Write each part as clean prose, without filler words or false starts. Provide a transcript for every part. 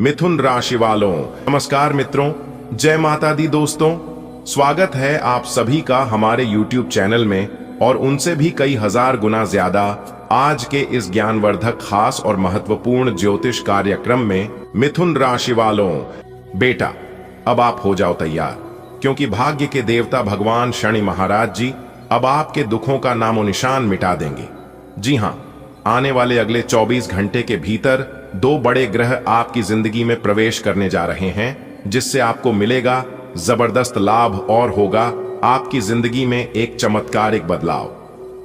मिथुन राशि वालों, नमस्कार मित्रों, जय माता दी दोस्तों। स्वागत है आप सभी का हमारे YouTube चैनल में और उनसे भी कई हजार गुना ज्यादा आज के इस ज्ञानवर्धक खास और महत्वपूर्ण ज्योतिष कार्यक्रम में। मिथुन राशि वालों, बेटा अब आप हो जाओ तैयार, क्योंकि भाग्य के देवता भगवान शनि महाराज जी अब आपके दुखों का नामो निशान मिटा देंगे। जी हाँ, आने वाले अगले 24 घंटे के भीतर दो बड़े ग्रह आपकी जिंदगी में प्रवेश करने जा रहे हैं, जिससे आपको मिलेगा जबरदस्त लाभ और होगा आपकी जिंदगी में एक चमत्कारिक बदलाव।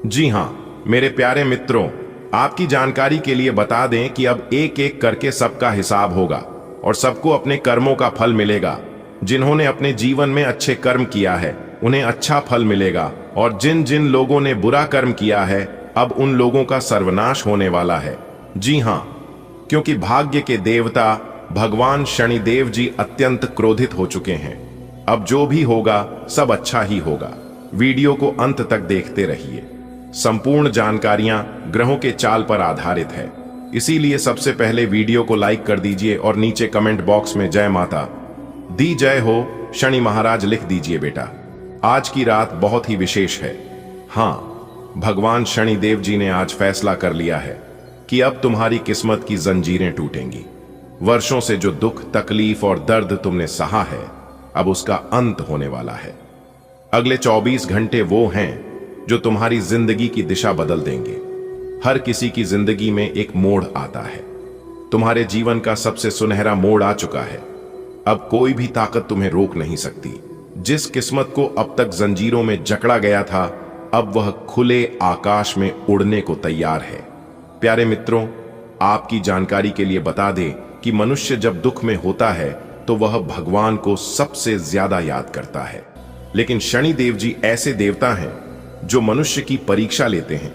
जी हाँ मेरे प्यारे मित्रों, आपकी जानकारी के लिए बता दें कि अब एक एक करके सबका हिसाब होगा और सबको अपने कर्मों का फल मिलेगा। जिन्होंने अपने जीवन में अच्छे कर्म किया है उन्हें अच्छा फल मिलेगा, और जिन जिन लोगों ने बुरा कर्म किया है अब उन लोगों का सर्वनाश होने वाला है। जी हाँ, क्योंकि भाग्य के देवता भगवान शनिदेव जी अत्यंत क्रोधित हो चुके हैं। अब जो भी होगा सब अच्छा ही होगा। वीडियो को अंत तक देखते रहिए। संपूर्ण जानकारियां ग्रहों के चाल पर आधारित है, इसीलिए सबसे पहले वीडियो को लाइक कर दीजिए और नीचे कमेंट बॉक्स में जय माता दी जय हो शनि महाराज लिख दीजिए। बेटा आज की रात बहुत ही विशेष है। हाँ, भगवान शनिदेव जी ने आज फैसला कर लिया है कि अब तुम्हारी किस्मत की जंजीरें टूटेंगी। वर्षों से जो दुख तकलीफ और दर्द तुमने सहा है अब उसका अंत होने वाला है। अगले 24 घंटे वो हैं जो तुम्हारी जिंदगी की दिशा बदल देंगे। हर किसी की जिंदगी में एक मोड़ आता है। तुम्हारे जीवन का सबसे सुनहरा मोड़ आ चुका है। अब कोई भी ताकत तुम्हें रोक नहीं सकती। जिस किस्मत को अब तक जंजीरों में जकड़ा गया था अब वह खुले आकाश में उड़ने को तैयार है। प्यारे मित्रों, आपकी जानकारी के लिए बता दें कि मनुष्य जब दुख में होता है तो वह भगवान को सबसे ज्यादा याद करता है। लेकिन शनिदेव जी ऐसे देवता हैं जो मनुष्य की परीक्षा लेते हैं।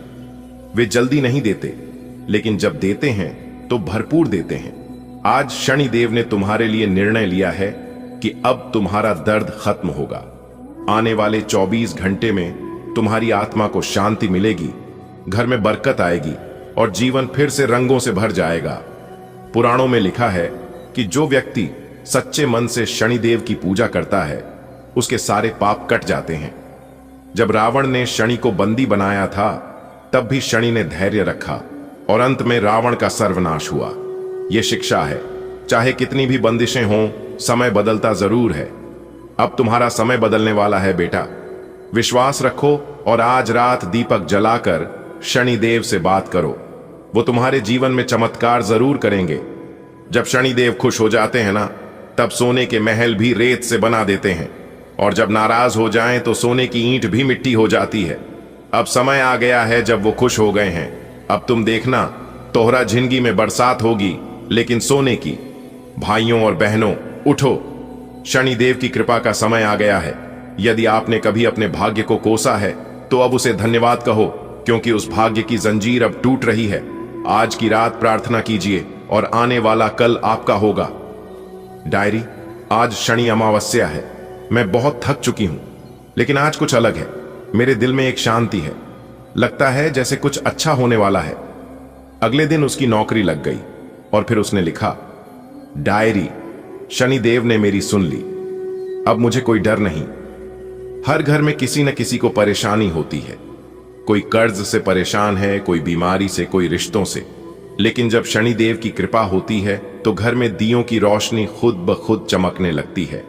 वे जल्दी नहीं देते, लेकिन जब देते हैं तो भरपूर देते हैं। आज शनिदेव ने तुम्हारे लिए निर्णय लिया है कि अब तुम्हारा दर्द खत्म होगा। आने वाले 24 घंटे में तुम्हारी आत्मा को शांति मिलेगी, घर में बरकत आएगी और जीवन फिर से रंगों से भर जाएगा। पुराणों में लिखा है कि जो व्यक्ति सच्चे मन से शनिदेव की पूजा करता है उसके सारे पाप कट जाते हैं। जब रावण ने शनि को बंदी बनाया था तब भी शनि ने धैर्य रखा और अंत में रावण का सर्वनाश हुआ। यह शिक्षा है, चाहे कितनी भी बंदिशें हों, समय बदलता जरूर है। अब तुम्हारा समय बदलने वाला है बेटा। विश्वास रखो और आज रात दीपक जलाकर शनिदेव से बात करो। वो तुम्हारे जीवन में चमत्कार जरूर करेंगे। जब शनिदेव खुश हो जाते हैं ना, तब सोने के महल भी रेत से बना देते हैं, और जब नाराज हो जाएं तो सोने की ईंट भी मिट्टी हो जाती है। अब समय आ गया है जब वो खुश हो गए हैं। अब तुम देखना, तोहरा जिंदगी में बरसात होगी, लेकिन सोने की। भाइयों और बहनों उठो, शनिदेव की कृपा का समय आ गया है। यदि आपने कभी अपने भाग्य को कोसा है तो अब उसे धन्यवाद कहो, क्योंकि उस भाग्य की जंजीर अब टूट रही है। आज की रात प्रार्थना कीजिए और आने वाला कल आपका होगा। डायरी, आज शनि अमावस्या है। मैं बहुत थक चुकी हूं, लेकिन आज कुछ अलग है। मेरे दिल में एक शांति है। लगता है जैसे कुछ अच्छा होने वाला है। अगले दिन उसकी नौकरी लग गई और फिर उसने लिखा, डायरी, शनिदेव ने मेरी सुन ली। अब मुझे कोई डर नहीं। हर घर में किसी न किसी को परेशानी होती है। कोई कर्ज से परेशान है, कोई बीमारी से, कोई रिश्तों से। लेकिन जब शनिदेव की कृपा होती है तो घर में दियों की रोशनी खुद ब खुद चमकने लगती है।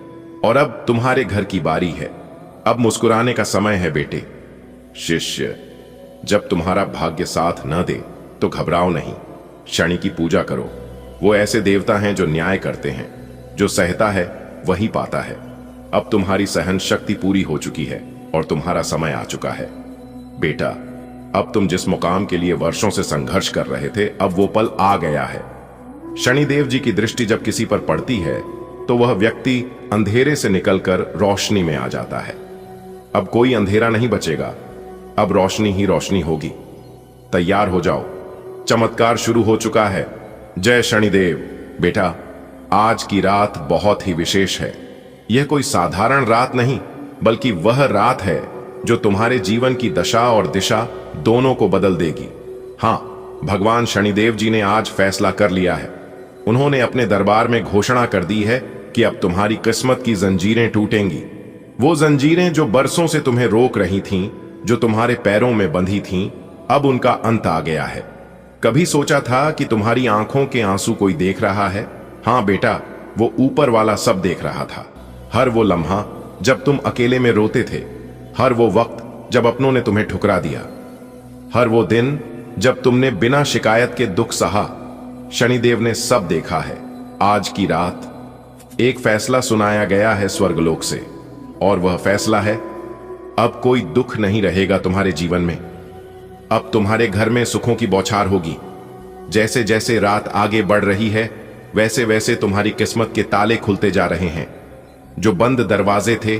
और अब तुम्हारे घर की बारी है। अब मुस्कुराने का समय है बेटे। शिष्य, जब तुम्हारा भाग्य साथ न दे तो घबराओ नहीं। शनि की पूजा करो। वो ऐसे देवता हैं जो न्याय करते हैं। जो सहता है वही पाता है। अब तुम्हारी सहन शक्ति पूरी हो चुकी है और तुम्हारा समय आ चुका है। बेटा, अब तुम जिस मुकाम के लिए वर्षों से संघर्ष कर रहे थे अब वो पल आ गया है। शनिदेव जी की दृष्टि जब किसी पर पड़ती है तो वह व्यक्ति अंधेरे से निकलकर रोशनी में आ जाता है। अब कोई अंधेरा नहीं बचेगा, अब रोशनी ही रोशनी होगी। तैयार हो जाओ, चमत्कार शुरू हो चुका है। जय शनिदेव। बेटा, आज की रात बहुत ही विशेष है। यह कोई साधारण रात नहीं, बल्कि वह रात है जो तुम्हारे जीवन की दशा और दिशा दोनों को बदल देगी। हाँ, भगवान शनिदेव जी ने आज फैसला कर लिया है। उन्होंने अपने दरबार में घोषणा कर दी है कि अब तुम्हारी किस्मत की जंजीरें टूटेंगी। वो जंजीरें जो बरसों से तुम्हें रोक रही थीं, जो तुम्हारे पैरों में बंधी थीं, अब उनका अंत आ गया है। कभी सोचा था कि तुम्हारी आंखों के आंसू कोई देख रहा है? हाँ बेटा, वो ऊपर वाला सब देख रहा था। हर वो लम्हा जब तुम अकेले में रोते थे, हर वो वक्त जब अपनों ने तुम्हें ठुकरा दिया, हर वो दिन जब तुमने बिना शिकायत के दुख सहा, शनिदेव ने सब देखा है। आज की रात एक फैसला सुनाया गया है स्वर्गलोक से, और वह फैसला है, अब कोई दुख नहीं रहेगा तुम्हारे जीवन में। अब तुम्हारे घर में सुखों की बौछार होगी। जैसे जैसे रात आगे बढ़ रही है, वैसे वैसे तुम्हारी किस्मत के ताले खुलते जा रहे हैं। जो बंद दरवाजे थे,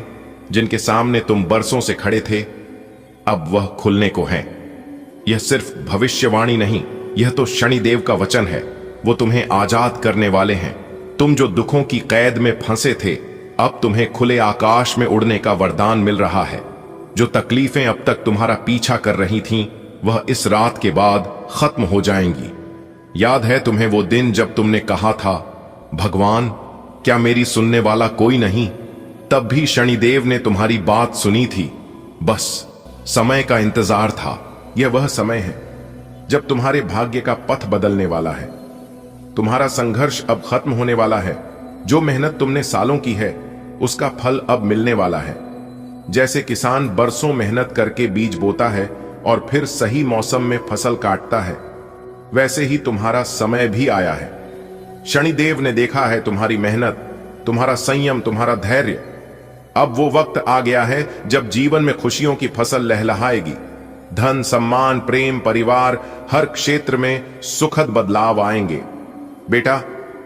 जिनके सामने तुम बरसों से खड़े थे, अब वह खुलने को हैं। यह सिर्फ भविष्यवाणी नहीं, यह तो शनिदेव का वचन है। वो तुम्हें आजाद करने वाले हैं। तुम जो दुखों की कैद में फंसे थे, अब तुम्हें खुले आकाश में उड़ने का वरदान मिल रहा है। जो तकलीफें अब तक तुम्हारा पीछा कर रही थीं, वह इस रात के बाद खत्म हो जाएंगी। याद है तुम्हें वो दिन जब तुमने कहा था, भगवान क्या मेरी सुनने वाला कोई नहीं? तब भी शनिदेव ने तुम्हारी बात सुनी थी। बस समय का इंतजार था। यह वह समय है जब तुम्हारे भाग्य का पथ बदलने वाला है। तुम्हारा संघर्ष अब खत्म होने वाला है। जो मेहनत तुमने सालों की है, उसका फल अब मिलने वाला है। जैसे किसान बरसों मेहनत करके बीज बोता है और फिर सही मौसम में फसल काटता है, वैसे ही तुम्हारा समय भी आया है। शनिदेव ने देखा है तुम्हारी मेहनत, तुम्हारा संयम, तुम्हारा धैर्य। अब वो वक्त आ गया है जब जीवन में खुशियों की फसल लहलहाएगी। धन, सम्मान, प्रेम, परिवार, हर क्षेत्र में सुखद बदलाव आएंगे। बेटा,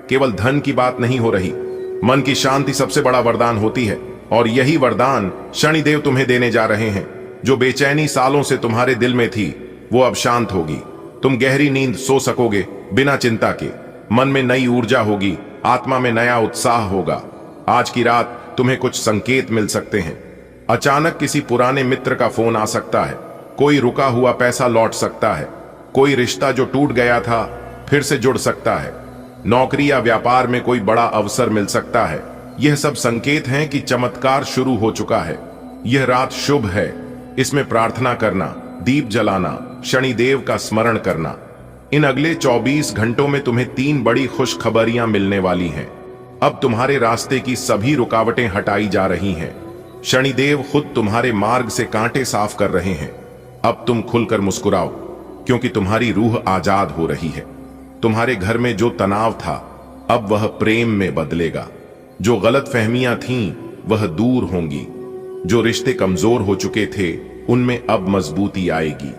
केवल धन की बात नहीं हो रही। मन की शांति सबसे बड़ा वरदान होती है, और यही वरदान शनिदेव तुम्हें देने जा रहे हैं। जो बेचैनी सालों से तुम्हारे दिल में थी, वो अब शांत होगी। तुम गहरी नींद सो सकोगे बिना चिंता के। मन में नई ऊर्जा होगी, आत्मा में नया उत्साह होगा। आज की रात तुम्हें कुछ संकेत मिल सकते हैं। अचानक किसी पुराने मित्र का फोन आ सकता है। कोई रुका हुआ पैसा लौट सकता है। कोई रिश्ता जो टूट गया था फिर से जुड़ सकता है। नौकरी या व्यापार में कोई बड़ा अवसर मिल सकता है। यह सब संकेत हैं कि चमत्कार शुरू हो चुका है। यह रात शुभ है। इसमें प्रार्थना करना, दीप जलाना, शनिदेव का स्मरण करना। इन अगले 24 घंटों में तुम्हें 3 बड़ी खुशखबरियां मिलने वाली हैं। अब तुम्हारे रास्ते की सभी रुकावटें हटाई जा रही हैं। शनिदेव खुद तुम्हारे मार्ग से कांटे साफ कर रहे हैं। अब तुम खुलकर मुस्कुराओ, क्योंकि तुम्हारी रूह आजाद हो रही है। तुम्हारे घर में जो तनाव था, अब वह प्रेम में बदलेगा। जो गलतफहमियां थीं, वह दूर होंगी। जो रिश्ते कमजोर हो चुके थे, उनमें अब मजबूती आएगी।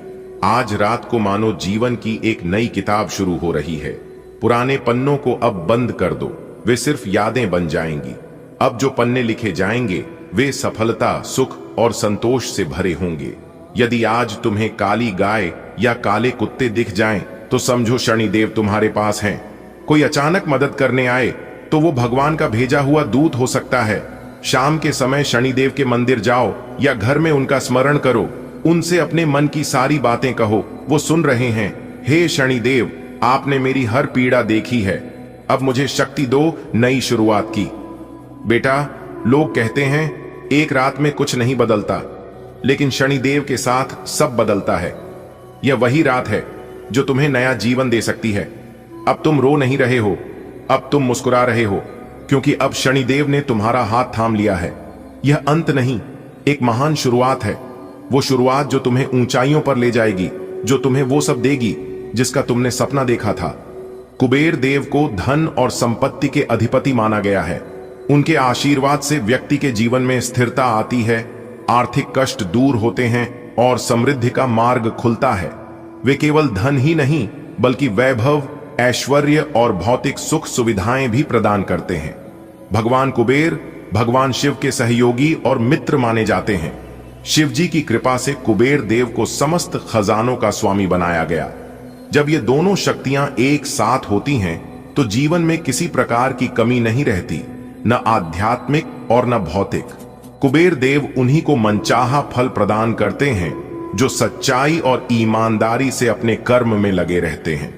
आज रात को मानो जीवन की एक नई किताब शुरू हो रही है। पुराने पन्नों को अब बंद कर दो, वे सिर्फ यादें बन जाएंगी। अब जो पन्ने लिखे जाएंगे, वे सफलता, सुख और संतोष से भरे होंगे। यदि आज तुम्हें काली गाय या काले कुत्ते दिख जाएं, तो समझो शनिदेव तुम्हारे पास हैं। कोई अचानक मदद करने आए, तो वो भगवान का भेजा हुआ दूत हो सकता है। शाम के समय शनिदेव के मंदिर जाओ या घर में उनका स्मरण करो। उनसे अपने मन की सारी बातें कहो, वो सुन रहे हैं। हे शनिदेव, आपने मेरी हर पीड़ा देखी है। अब मुझे शक्ति दो नई शुरुआत की। बेटा, लोग कहते हैं एक रात में कुछ नहीं बदलता, लेकिन शनिदेव के साथ सब बदलता है। यह वही रात है जो तुम्हें नया जीवन दे सकती है। अब तुम रो नहीं रहे हो, अब तुम मुस्कुरा रहे हो, क्योंकि अब शनिदेव ने तुम्हारा हाथ थाम लिया है। यह अंत नहीं, एक महान शुरुआत है। वो शुरुआत जो तुम्हें ऊंचाइयों पर ले जाएगी, जो तुम्हें वो सब देगी जिसका तुमने सपना देखा था। कुबेर देव को धन और संपत्ति के अधिपति माना गया है। उनके आशीर्वाद से व्यक्ति के जीवन में स्थिरता आती है, आर्थिक कष्ट दूर होते हैं और समृद्धि का मार्ग खुलता है। वे केवल धन ही नहीं, बल्कि वैभव, ऐश्वर्य और भौतिक सुख सुविधाएं भी प्रदान करते हैं। भगवान कुबेर भगवान शिव के सहयोगी और मित्र माने जाते हैं। शिव जी की कृपा से कुबेर देव को समस्त खजानों का स्वामी बनाया गया। जब ये दोनों शक्तियां एक साथ होती हैं, तो जीवन में किसी प्रकार की कमी नहीं रहती, न आध्यात्मिक और न भौतिक। कुबेर देव उन्हीं को मनचाहा फल प्रदान करते हैं जो सच्चाई और ईमानदारी से अपने कर्म में लगे रहते हैं।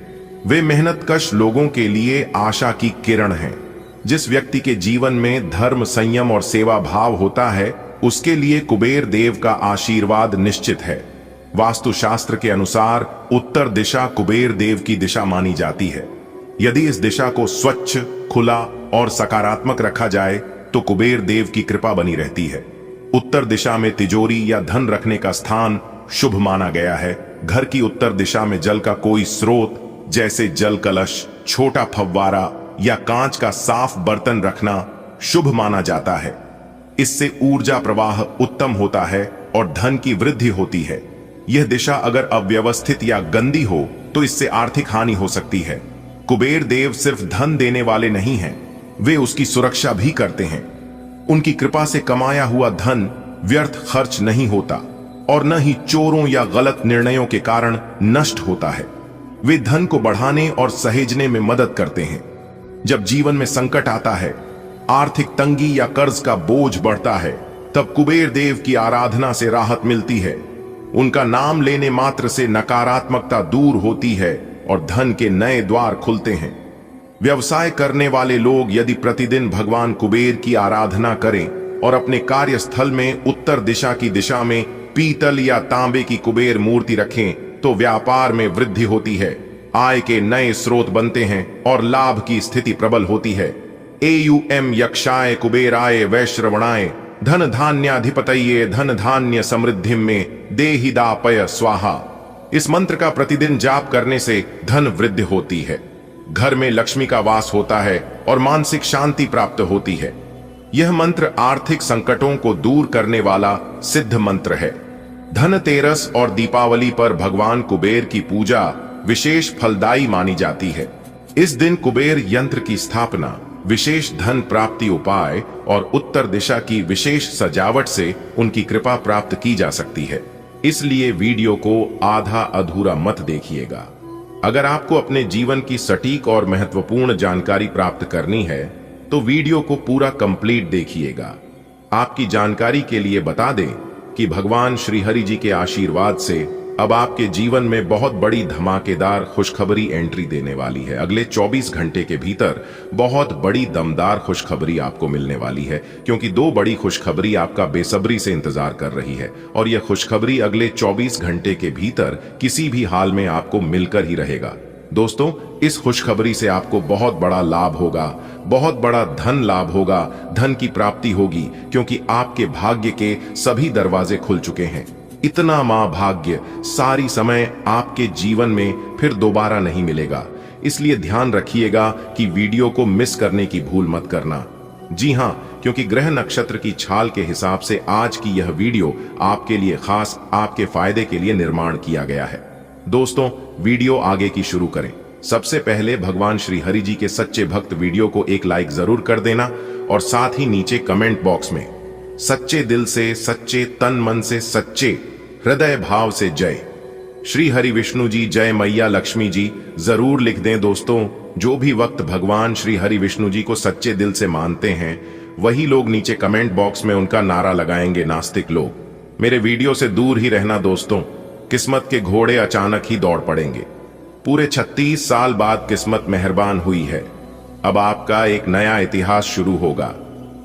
वे मेहनतकश लोगों के लिए आशा की किरण हैं। जिस व्यक्ति के जीवन में धर्म, संयम और सेवा भाव होता है, उसके लिए कुबेर देव का आशीर्वाद निश्चित है। वास्तुशास्त्र के अनुसार उत्तर दिशा कुबेर देव की दिशा मानी जाती है। यदि इस दिशा को स्वच्छ, खुला और सकारात्मक रखा जाए तो कुबेर देव की कृपा बनी रहती है। उत्तर दिशा में तिजोरी या धन रखने का स्थान शुभ माना गया है। घर की उत्तर दिशा में जल का कोई स्रोत जैसे जल कलश, छोटा फव्वारा या कांच का साफ बर्तन रखना शुभ माना जाता है। इससे ऊर्जा प्रवाह उत्तम होता है और धन की वृद्धि होती है। यह दिशा अगर अव्यवस्थित या गंदी हो तो इससे आर्थिक हानि हो सकती है। कुबेर देव सिर्फ धन देने वाले नहीं हैं, वे उसकी सुरक्षा भी करते हैं। उनकी कृपा से कमाया हुआ धन व्यर्थ खर्च नहीं होता और न ही चोरों या गलत निर्णयों के कारण नष्ट होता है। वे धन को बढ़ाने और सहेजने में मदद करते हैं। जब जीवन में संकट आता है, आर्थिक तंगी या कर्ज का बोझ बढ़ता है, तब कुबेर देव की आराधना से राहत मिलती है। उनका नाम लेने मात्र से नकारात्मकता दूर होती है और धन के नए द्वार खुलते हैं। व्यवसाय करने वाले लोग यदि प्रतिदिन भगवान कुबेर की आराधना करें और अपने कार्यस्थल में उत्तर दिशा की दिशा में पीतल या तांबे की कुबेर मूर्ति रखें तो व्यापार में वृद्धि होती है, आय के नए स्रोत बनते हैं और लाभ की स्थिति प्रबल होती है। एयुएम यक्षाय कुबेराय वैश्रवणाय धन धान्याधिपतये धन धान्य समृद्धिम में देहिदापय स्वाहा। इस मंत्र का प्रतिदिन जाप करने से धन वृद्धि होती है, घर में लक्ष्मी का वास होता है और मानसिक शांति प्राप्त होती है। यह मंत्र आर्थिक संकटों को दूर करने वाला सिद्ध मंत्र है। धनतेरस और दीपावली पर भगवान कुबेर की पूजा विशेष फलदायी मानी जाती है। इस दिन कुबेर यंत्र की स्थापना, विशेष धन प्राप्ति उपाय और उत्तर दिशा की विशेष सजावट से उनकी कृपा प्राप्त की जा सकती है। इसलिए वीडियो को आधा अधूरा मत देखिएगा। अगर आपको अपने जीवन की सटीक और महत्वपूर्ण जानकारी प्राप्त करनी है तो वीडियो को पूरा कंप्लीट देखिएगा। आपकी जानकारी के लिए बता दें कि भगवान श्री हरि जी के आशीर्वाद से अब आपके जीवन में बहुत बड़ी धमाकेदार खुशखबरी एंट्री देने वाली है। अगले 24 घंटे के भीतर बहुत बड़ी दमदार खुशखबरी आपको मिलने वाली है, क्योंकि 2 बड़ी खुशखबरी आपका बेसब्री से इंतजार कर रही है और यह खुशखबरी अगले 24 घंटे के भीतर किसी भी हाल में आपको मिलकर ही रहेगा। दोस्तों, इस खुशखबरी से आपको बहुत बड़ा लाभ होगा, बहुत बड़ा धन लाभ होगा, धन की प्राप्ति होगी, क्योंकि आपके भाग्य के सभी दरवाजे खुल चुके हैं। इतना महाभाग्य सारी समय आपके जीवन में फिर दोबारा नहीं मिलेगा। इसलिए ध्यान रखिएगा कि वीडियो को मिस करने की भूल मत करना। जी हां, क्योंकि ग्रह नक्षत्र की छाल के हिसाब से आज की यह वीडियो आपके लिए खास, आपके फायदे के लिए निर्माण किया गया है। दोस्तों, वीडियो आगे की शुरू करें। सबसे पहले भगवान श्री हरि जी के सच्चे भक्त वीडियो को एक लाइक जरूर कर देना और साथ ही नीचे कमेंट बॉक्स में सच्चे दिल से, सच्चे तन मन से, सच्चे हृदय भाव से जय श्री हरि विष्णु जी, जय मैया लक्ष्मी जी जरूर लिख दें। दोस्तों, जो भी वक्त भगवान श्री हरि विष्णु जी को सच्चे दिल से मानते हैं वही लोग नीचे कमेंट बॉक्स में उनका नारा लगाएंगे। नास्तिक लोग मेरे वीडियो से दूर ही रहना। दोस्तों, किस्मत के घोड़े अचानक ही दौड़ पड़ेंगे। पूरे 36 साल बाद किस्मत मेहरबान हुई है। अब आपका एक नया इतिहास शुरू होगा।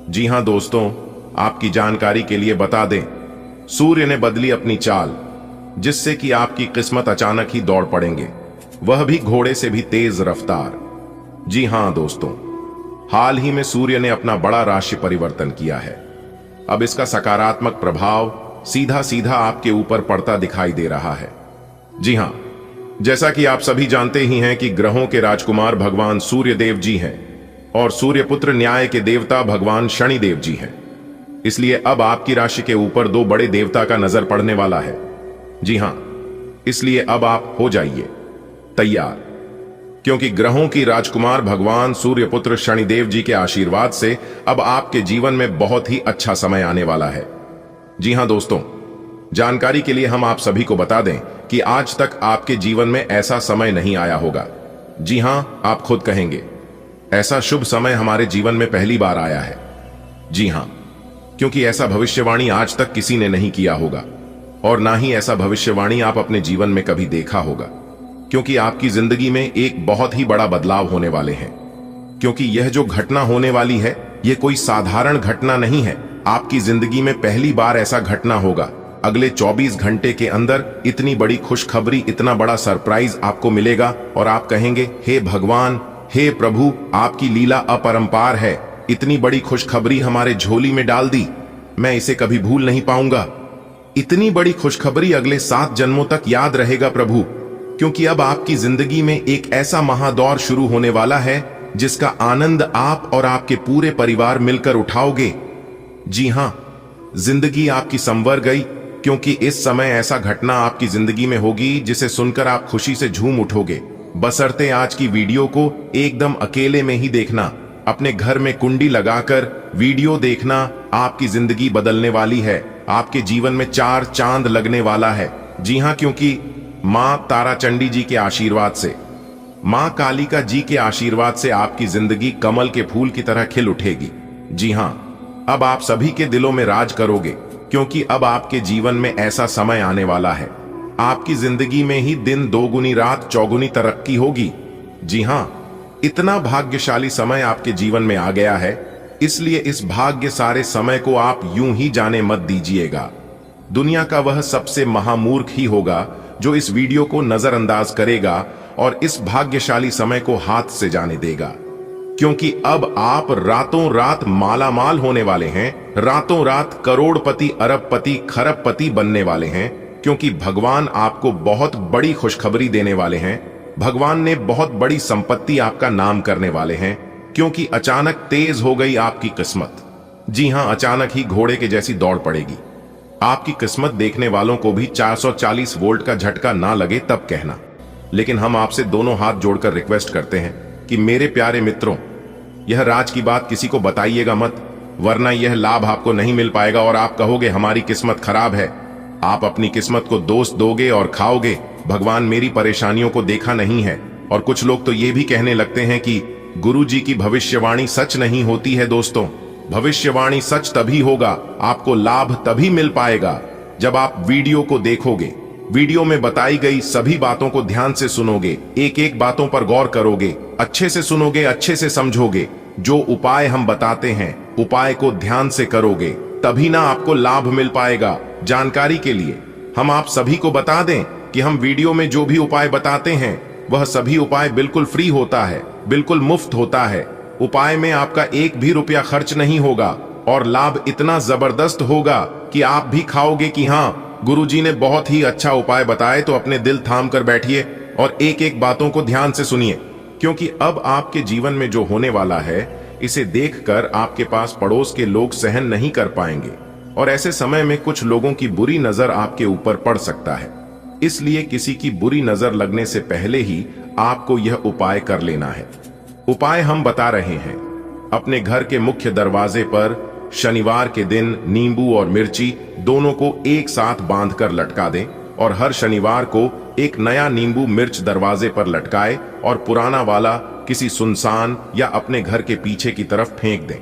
जी हां दोस्तों, आपकी जानकारी के लिए बता दें, सूर्य ने बदली अपनी चाल, जिससे कि आपकी किस्मत अचानक ही दौड़ पड़ेंगे, वह भी घोड़े से भी तेज रफ्तार। जी हां दोस्तों, हाल ही में सूर्य ने अपना बड़ा राशि परिवर्तन किया है। अब इसका सकारात्मक प्रभाव सीधा सीधा आपके ऊपर पड़ता दिखाई दे रहा है। जी हां, जैसा कि आप सभी जानते ही हैं कि ग्रहों के राजकुमार भगवान सूर्य देव जी हैं और सूर्यपुत्र न्याय के देवता भगवान शनि देव जी हैं। इसलिए अब आपकी राशि के ऊपर 2 बड़े देवता का नजर पड़ने वाला है। जी हां, इसलिए अब आप हो जाइए तैयार, क्योंकि ग्रहों की राजकुमार भगवान सूर्यपुत्र शनिदेव जी के आशीर्वाद से अब आपके जीवन में बहुत ही अच्छा समय आने वाला है। जी हां दोस्तों, जानकारी के लिए हम आप सभी को बता दें कि आज तक आपके जीवन में ऐसा समय नहीं आया होगा। जी हां, आप खुद कहेंगे, ऐसा शुभ समय हमारे जीवन में पहली बार आया है। जी हां, क्योंकि ऐसा भविष्यवाणी आज तक किसी ने नहीं किया होगा और ना ही ऐसा भविष्यवाणी आप अपने जीवन में कभी देखा होगा, क्योंकि आपकी जिंदगी में एक बहुत ही बड़ा बदलाव होने वाले हैं। क्योंकि यह जो घटना होने वाली है, यह कोई साधारण घटना नहीं है। आपकी जिंदगी में पहली बार ऐसा घटना होगा। अगले 24 घंटे के अंदर इतनी बड़ी खुशखबरी, इतना बड़ा सरप्राइज आपको मिलेगा और आप कहेंगे, हे भगवान, हे प्रभु, आपकी लीला अपरंपार है। इतनी बड़ी खुशखबरी हमारे झोली में डाल दी, मैं इसे कभी भूल नहीं पाऊंगा। इतनी बड़ी खुशखबरी अगले 7 जन्मों तक याद रहेगा प्रभु। क्योंकि अब आपकी जिंदगी में एक ऐसा महादौर शुरू होने वाला है जिसका आनंद आप और आपके पूरे परिवार मिलकर उठाओगे। जी हां, जिंदगी आपकी संवर गई, क्योंकि इस समय ऐसा घटना आपकी जिंदगी में होगी जिसे सुनकर आप खुशी से झूम उठोगे। बशर्ते आज की वीडियो को एकदम अकेले में ही देखना, अपने घर में कुंडी लगाकर वीडियो देखना। आपकी जिंदगी बदलने वाली है, आपके जीवन में 4 चांद लगने वाला है। जी हां, क्योंकि मां ताराचंडी जी के आशीर्वाद से, मां कालिका जी के आशीर्वाद से आपकी जिंदगी कमल के फूल की तरह खिल उठेगी। जी हां, अब आप सभी के दिलों में राज करोगे, क्योंकि अब आपके जीवन में ऐसा समय आने वाला है। आपकी जिंदगी में ही दिन दोगुनी, रात चौगुनी तरक्की होगी। जी हां, इतना भाग्यशाली समय आपके जीवन में आ गया है, इसलिए इस भाग्य सारे समय को आप यूं ही जाने मत दीजिएगा। दुनिया का वह सबसे महामूर्ख ही होगा जो इस वीडियो को नजरअंदाज करेगा और इस भाग्यशाली समय को हाथ से जाने देगा। क्योंकि अब आप रातों रात मालामाल होने वाले हैं, रातों रात करोड़पति, अरबपति, खरबपति बनने वाले हैं। क्योंकि भगवान आपको बहुत बड़ी खुशखबरी देने वाले हैं। भगवान ने बहुत बड़ी संपत्ति आपका नाम करने वाले हैं। क्योंकि अचानक तेज हो गई आपकी किस्मत। जी हां, अचानक ही घोड़े के जैसी दौड़ पड़ेगी। आपकी किस्मत देखने वालों को भी 440 वोल्ट का झटका ना लगे तब कहना। लेकिन हम आपसे दोनों हाथ जोड़कर रिक्वेस्ट करते हैं कि मेरे प्यारे मित्रों, यह राज की बात किसी को बताइएगा मत, वरना यह लाभ आपको नहीं मिल पाएगा और आप कहोगे हमारी किस्मत खराब है। आप अपनी किस्मत को दोष दोगे और खाओगे। भगवान मेरी परेशानियों को देखा नहीं है। और कुछ लोग तो ये भी कहने लगते हैं कि गुरु जी की भविष्यवाणी सच नहीं होती है। दोस्तों, भविष्यवाणी सच तभी होगा, आपको लाभ तभी मिल पाएगा जब आप वीडियो को देखोगे, वीडियो में बताई गई सभी बातों को ध्यान से सुनोगे, एक एक बातों पर गौर करोगे, अच्छे से सुनोगे, अच्छे से समझोगे। जो उपाय हम बताते हैं, उपाय को ध्यान से करोगे, तभी ना आपको लाभ मिल पाएगा। जानकारी के लिए हम आप सभी को बता दें कि हम वीडियो में जो भी उपाय बताते हैं, वह सभी उपाय बिल्कुल फ्री होता है, बिल्कुल मुफ्त होता है। उपाय में आपका एक भी रुपया खर्च नहीं होगा और लाभ इतना जबरदस्त होगा कि आप भी खाओगे कि हाँ, गुरुजी ने बहुत ही अच्छा उपाय बताए। तो अपने दिल थाम कर बैठिए और एक एक बातों को ध्यान से सुनिए, क्योंकि अब आपके जीवन में जो होने वाला है, इसे देखकर आपके पास पड़ोस के लोग सहन नहीं कर पाएंगे और ऐसे समय में कुछ लोगों की बुरी नजर आपके ऊपर पड़ सकता है। इसलिए किसी की बुरी नजर लगने से पहले ही आपको यह उपाय कर लेना है। उपाय हम बता रहे हैं। अपने घर के मुख्य दरवाजे पर शनिवार के दिन नींबू और मिर्ची दोनों को एक साथ बांधकर लटका दें और हर शनिवार को एक नया नींबू मिर्च दरवाजे पर लटकाए और पुराना वाला किसी सुनसान या अपने घर के पीछे की तरफ फेंक दें।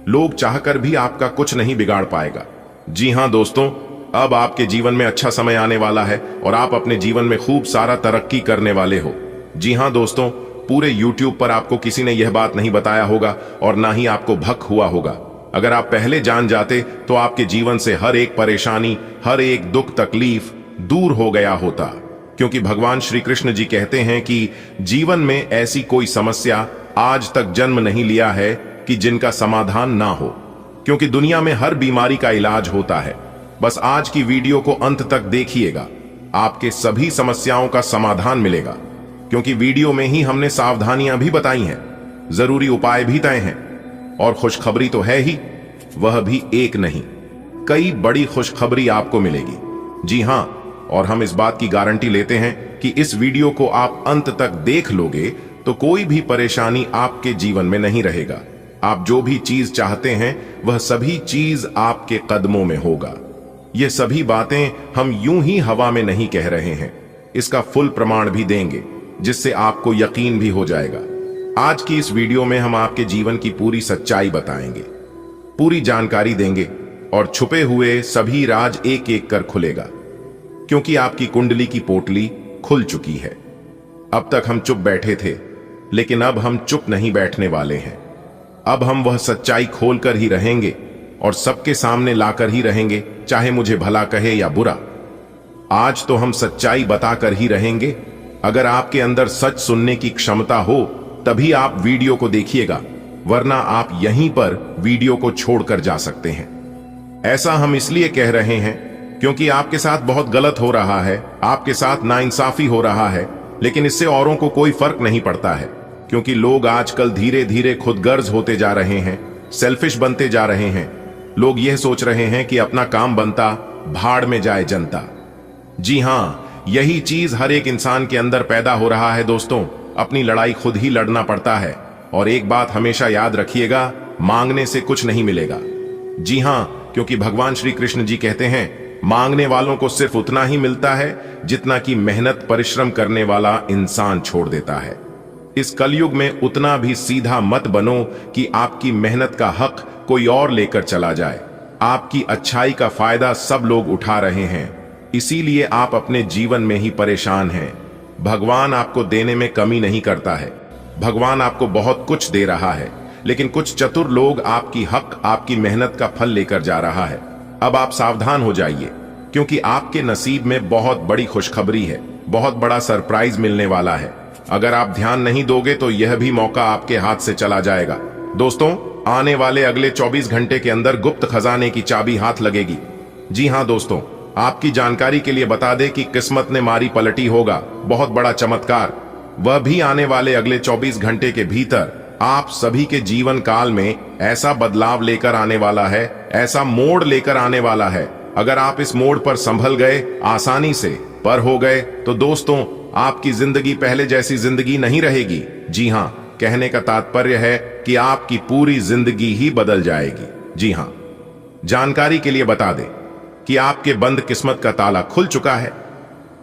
लोग चाहकर भी आपका कुछ नहीं बिगाड़ पाएगा। जी हां दोस्तों, अब आपके जीवन में अच्छा समय आने वाला है और आप अपने जीवन में खूब सारा तरक्की करने वाले हो। जी हां दोस्तों, पूरे YouTube पर आपको किसी ने यह बात नहीं बताया होगा और ना ही आपको भक हुआ होगा। अगर आप पहले जान जाते तो आपके जीवन से हर एक परेशानी, हर एक दुख तकलीफ दूर हो गया होता। क्योंकि भगवान श्री कृष्ण जी कहते हैं कि जीवन में ऐसी कोई समस्या आज तक जन्म नहीं लिया है कि जिनका समाधान ना हो। क्योंकि दुनिया में हर बीमारी का इलाज होता है। बस आज की वीडियो को अंत तक देखिएगा, आपके सभी समस्याओं का समाधान मिलेगा। क्योंकि वीडियो में ही हमने सावधानियां भी बताई हैं, जरूरी उपाय भी तय हैं और खुशखबरी तो है ही, वह भी एक नहीं, कई बड़ी खुशखबरी आपको मिलेगी। जी हां, और हम इस बात की गारंटी लेते हैं कि इस वीडियो को आप अंत तक देख लोगे तो कोई भी परेशानी आपके जीवन में नहीं रहेगा। आप जो भी चीज चाहते हैं, वह सभी चीज आपके कदमों में होगा। ये सभी बातें हम यूं ही हवा में नहीं कह रहे हैं, इसका फुल प्रमाण भी देंगे, जिससे आपको यकीन भी हो जाएगा। आज की इस वीडियो में हम आपके जीवन की पूरी सच्चाई बताएंगे, पूरी जानकारी देंगे और छुपे हुए सभी राज एक एक कर खुलेगा। क्योंकि आपकी कुंडली की पोटली खुल चुकी है। अब तक हम चुप बैठे थे, लेकिन अब हम चुप नहीं बैठने वाले हैं। अब हम वह सच्चाई खोलकर ही रहेंगे और सबके सामने लाकर ही रहेंगे, चाहे मुझे भला कहे या बुरा। आज तो हम सच्चाई बताकर ही रहेंगे। अगर आपके अंदर सच सुनने की क्षमता हो तभी आप वीडियो को देखिएगा, वरना आप यहीं पर वीडियो को छोड़कर जा सकते हैं। ऐसा हम इसलिए कह रहे हैं क्योंकि आपके साथ बहुत गलत हो रहा है, आपके साथ नाइंसाफी हो रहा है, लेकिन इससे औरों को कोई फर्क नहीं पड़ता है, क्योंकि लोग आजकल धीरे धीरे खुदगर्ज होते जा रहे हैं, सेल्फिश बनते जा रहे हैं। लोग यह सोच रहे हैं कि अपना काम बनता, भाड़ में जाए जनता। जी हां, यही चीज हर एक इंसान के अंदर पैदा हो रहा है दोस्तों। अपनी लड़ाई खुद ही लड़ना पड़ता है, और एक बात हमेशा याद रखिएगा, मांगने से कुछ नहीं मिलेगा। जी हां, क्योंकि भगवान श्री कृष्ण जी कहते हैं, मांगने वालों को सिर्फ उतना ही मिलता है जितना कि मेहनत परिश्रम करने वाला इंसान छोड़ देता है। इस कलयुग में उतना भी सीधा मत बनो कि आपकी मेहनत का हक कोई और लेकर चला जाए। आपकी अच्छाई का फायदा सब लोग उठा रहे हैं, इसीलिए आप अपने जीवन में ही परेशान हैं। भगवान आपको देने में कमी नहीं करता है, भगवान आपको बहुत कुछ दे रहा है, लेकिन कुछ चतुर लोग आपकी हक, आपकी मेहनत का फल लेकर जा रहा है। अब आप सावधान हो जाइए, क्योंकि आपके नसीब में बहुत बड़ी खुशखबरी है, बहुत बड़ा सरप्राइज मिलने वाला है। अगर आप ध्यान नहीं दोगे तो यह भी मौका आपके हाथ से चला जाएगा। दोस्तों, आने वाले अगले 24 घंटे के अंदर गुप्त खजाने की चाबी हाथ लगेगी। जी हां दोस्तों, आपकी जानकारी के लिए बता दें कि किस्मत ने मारी पलटी होगा बहुत बड़ा चमत्कार। वह भी आने वाले अगले 24 घंटे के भीतर आप सभी के जीवन काल में ऐसा बदलाव लेकर आने वाला है, ऐसा मोड़ लेकर आने वाला है। अगर आप इस मोड़ पर संभल गए, आसानी से पर हो गए, तो दोस्तों आपकी जिंदगी पहले जैसी जिंदगी नहीं रहेगी। जी हां, कहने का तात्पर्य है कि आपकी पूरी जिंदगी ही बदल जाएगी। जी हां, जानकारी के लिए बता दें कि आपके बंद किस्मत का ताला खुल चुका है।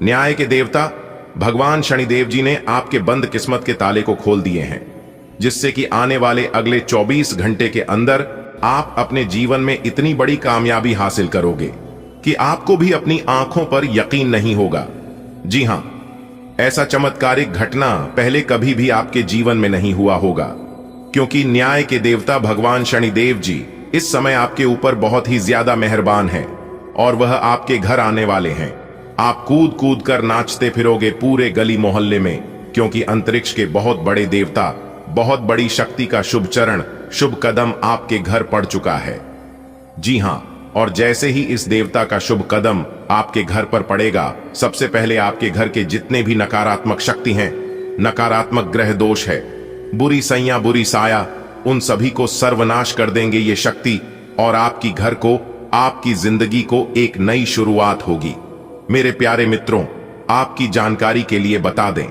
न्याय के देवता भगवान शनिदेव जी ने आपके बंद किस्मत के ताले को खोल दिए हैं, जिससे कि आने वाले अगले 24 घंटे के अंदर आप अपने जीवन में इतनी बड़ी कामयाबी हासिल करोगे कि आपको भी अपनी आंखों पर यकीन नहीं होगा। जी हां, ऐसा चमत्कारिक घटना पहले कभी भी आपके जीवन में नहीं हुआ होगा, क्योंकि न्याय के देवता भगवान शनिदेव जी इस समय आपके ऊपर बहुत ही ज्यादा मेहरबान हैं, और वह आपके घर आने वाले हैं। आप कूद कूद कर नाचते फिरोगे पूरे गली मोहल्ले में, क्योंकि अंतरिक्ष के बहुत बड़े देवता, बहुत बड़ी शक्ति का शुभ चरण, शुभ कदम आपके घर पड़ चुका है। जी हां, और जैसे ही इस देवता का शुभ कदम आपके घर पर पड़ेगा, सबसे पहले आपके घर के जितने भी नकारात्मक शक्ति हैं, नकारात्मक ग्रह दोष है, बुरी सैया, बुरी साया, उन सभी को सर्वनाश कर देंगे ये शक्ति, और आपकी घर को, आपकी जिंदगी को एक नई शुरुआत होगी। मेरे प्यारे मित्रों, आपकी जानकारी के लिए बता दें,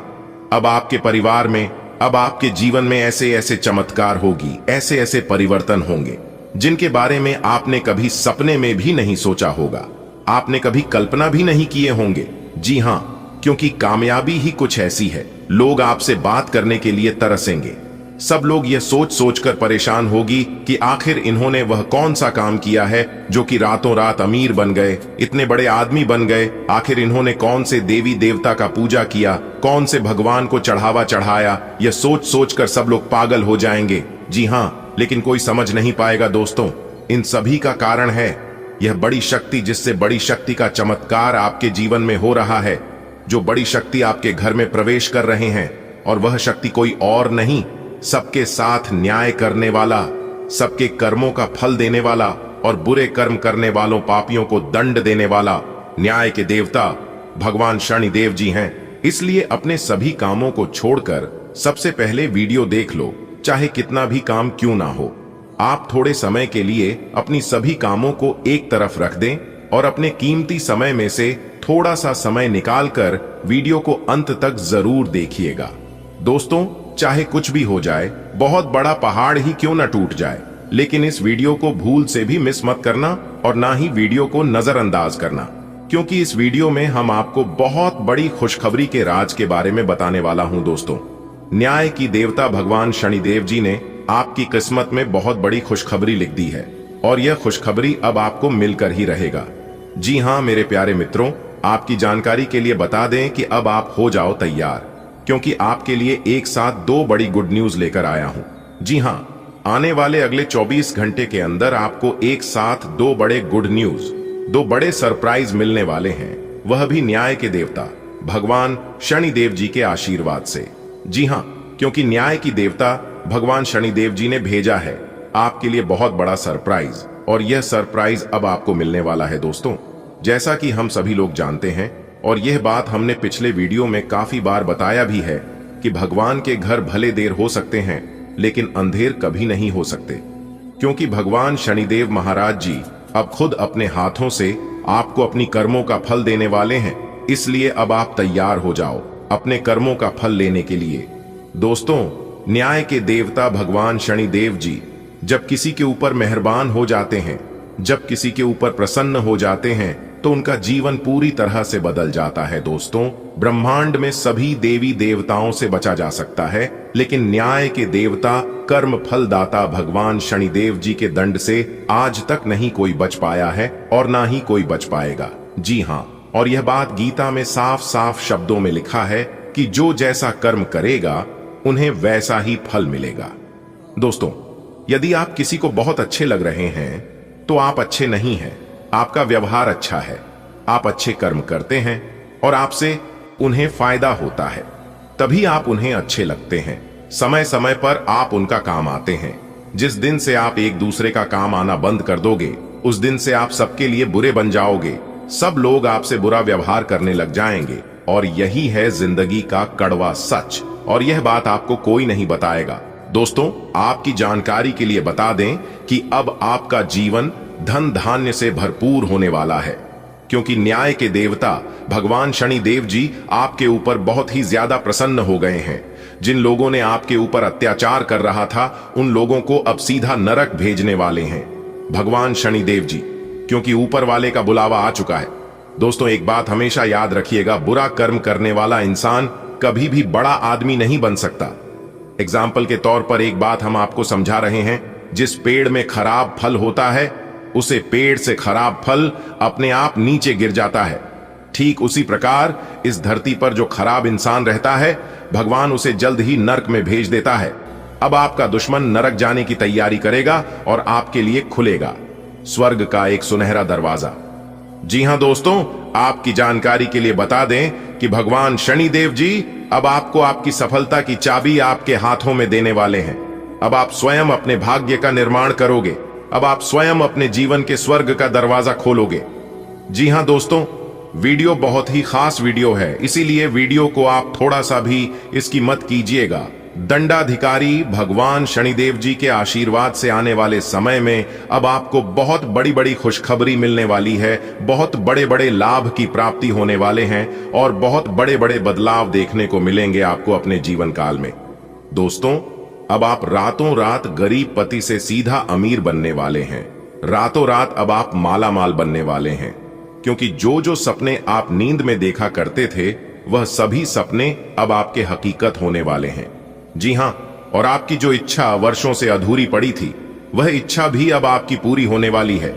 अब आपके परिवार में, अब आपके जीवन में ऐसे ऐसे चमत्कार होगी, ऐसे ऐसे परिवर्तन होंगे जिनके बारे में आपने कभी सपने में भी नहीं सोचा होगा, आपने कभी कल्पना भी नहीं किए होंगे। जी हां, क्योंकि कामयाबी ही कुछ ऐसी है, लोग आपसे बात करने के लिए तरसेंगे। सब लोग यह सोच सोच कर परेशान होगी कि आखिर इन्होंने वह कौन सा काम किया है जो कि रातों रात अमीर बन गए, इतने बड़े आदमी बन गए। आखिर इन्होंने कौन से देवी देवता का पूजा किया, कौन से भगवान को चढ़ावा चढ़ाया। यह सोच सोच कर सब लोग पागल हो जाएंगे। जी हां, लेकिन कोई समझ नहीं पाएगा दोस्तों, इन सभी का कारण है यह बड़ी शक्ति, जिससे बड़ी शक्ति का चमत्कार आपके जीवन में हो रहा है। जो बड़ी शक्ति आपके घर में प्रवेश कर रहे हैं, और वह शक्ति कोई और नहीं, सबके साथ न्याय करने वाला, सबके कर्मों का फल देने वाला, और बुरे कर्म करने वालों पापियों को दंड देने वाला न्याय के देवता भगवान शनिदेव जी हैं। इसलिए अपने सभी कामों को छोड़कर सबसे पहले वीडियो देख लो, चाहे कितना भी काम क्यों ना हो। आप थोड़े समय के लिए अपनी सभी कामों को एक तरफ रख दें और अपने कीमती समय में से थोड़ा सा समय निकालकर वीडियो को अंत तक जरूर देखिएगा। दोस्तों, चाहे कुछ भी हो जाए, बहुत बड़ा पहाड़ ही क्यों न टूट जाए, लेकिन इस वीडियो को भूल से भी मिस मत करना, और ना ही वीडियो को नजरअंदाज करना, क्योंकि इस वीडियो में हम आपको बहुत बड़ी खुशखबरी के राज के बारे में बताने वाला हूं। दोस्तों, न्याय की देवता भगवान शनिदेव जी ने आपकी किस्मत में बहुत बड़ी खुशखबरी लिख दी है, और यह खुशखबरी अब आपको मिलकर ही रहेगा। जी हां मेरे प्यारे मित्रों, आपकी जानकारी के लिए बता दें कि अब आप हो जाओ तैयार, क्योंकि आपके लिए एक साथ दो बड़ी गुड न्यूज लेकर आया हूं। जी हां, आने वाले अगले 24 घंटे के अंदर आपको एक साथ दो बड़े गुड न्यूज, दो बड़े सरप्राइज मिलने वाले हैं, वह भी न्याय के देवता भगवान शनिदेव जी के आशीर्वाद से। जी हां, क्योंकि न्याय की देवता भगवान शनिदेव जी ने भेजा है आपके लिए बहुत बड़ा सरप्राइज, और यह सरप्राइज अब आपको मिलने वाला है दोस्तों। जैसा कि हम सभी लोग जानते हैं, और यह बात हमने पिछले वीडियो में काफी बार बताया भी है, कि भगवान के घर भले देर हो सकते हैं लेकिन अंधेर कभी नहीं हो सकते, क्योंकि भगवान शनिदेव महाराज जी अब खुद अपने हाथों से आपको अपनी कर्मों का फल देने वाले हैं। इसलिए अब आप तैयार हो जाओ अपने कर्मों का फल लेने के लिए। दोस्तों, न्याय के देवता भगवान शनिदेव जी जब किसी के ऊपर मेहरबान हो जाते हैं, जब किसी के ऊपर प्रसन्न हो जाते हैं, तो उनका जीवन पूरी तरह से बदल जाता है। दोस्तों, ब्रह्मांड में सभी देवी देवताओं से बचा जा सकता है, लेकिन न्याय के देवता कर्म फलदाता भगवान शनिदेव जी के दंड से आज तक नहीं कोई बच पाया है और ना ही कोई बच पाएगा। जी हां, और यह बात गीता में साफ साफ शब्दों में लिखा है कि जो जैसा कर्म करेगा उन्हें वैसा ही फल मिलेगा। दोस्तों, यदि आप किसी को बहुत अच्छे लग रहे हैं तो आप अच्छे नहीं हैं। आपका व्यवहार अच्छा है, आप अच्छे कर्म करते हैं और आपसे उन्हें फायदा होता है, तभी आप उन्हें अच्छे लगते हैं। समय समय पर आप उनका काम आते हैं। जिस दिन से आप एक दूसरे का काम आना बंद कर दोगे, उस दिन से आप सबके लिए बुरे बन जाओगे। सब लोग आपसे बुरा व्यवहार करने लग जाएंगे, और यही है जिंदगी का कड़वा सच, और यह बात आपको कोई नहीं बताएगा। दोस्तों, आपकी जानकारी के लिए बता दें कि अब आपका जीवन धन धान्य से भरपूर होने वाला है, क्योंकि न्याय के देवता भगवान शनिदेव जी आपके ऊपर बहुत ही ज्यादा प्रसन्न हो गए हैं। जिन लोगों ने आपके ऊपर अत्याचार कर रहा था, उन लोगों को अब सीधा नरक भेजने वाले हैं भगवान शनिदेव जी, क्योंकि ऊपर वाले का बुलावा आ चुका है। दोस्तों, एक बात हमेशा याद रखिएगा, बुरा कर्म करने वाला इंसान कभी भी बड़ा आदमी नहीं बन सकता। एग्जाम्पल के तौर पर एक बात हम आपको समझा रहे हैं, जिस पेड़ में खराब फल होता है, उसे पेड़ से खराब फल अपने आप नीचे गिर जाता है। ठीक उसी प्रकार इस धरती पर जो खराब इंसान रहता है, भगवान उसे जल्द ही नरक में भेज देता है। अब आपका दुश्मन नरक जाने की तैयारी करेगा और आपके लिए खुलेगा स्वर्ग का एक सुनहरा दरवाजा। जी हां दोस्तों, आपकी जानकारी के लिए बता दें कि भगवान शनिदेव जी अब आपको आपकी सफलता की चाबी आपके हाथों में देने वाले हैं। अब आप स्वयं अपने भाग्य का निर्माण करोगे। अब आप स्वयं अपने जीवन के स्वर्ग का दरवाजा खोलोगे। जी हां दोस्तों, वीडियो बहुत ही खास वीडियो है, इसीलिए वीडियो को आप थोड़ा सा भी इसकी मत कीजिएगा। दंडाधिकारी भगवान शनिदेव जी के आशीर्वाद से आने वाले समय में अब आपको बहुत बड़ी बड़ी खुशखबरी मिलने वाली है, बहुत बड़े बड़े लाभ की प्राप्ति होने वाले हैं, और बहुत बड़े बड़े बदलाव देखने को मिलेंगे आपको अपने जीवन काल में। दोस्तों, अब आप रातों रात गरीब पति से सीधा अमीर बनने वाले हैं। रातों रात अब आप माला माल बनने वाले हैं, क्योंकि जो जो सपने आप नींद में देखा करते थे, वह सभी सपने अब आपके हकीकत होने वाले हैं। जी हां, और आपकी जो इच्छा वर्षों से अधूरी पड़ी थी, वह इच्छा भी अब आपकी पूरी होने वाली है।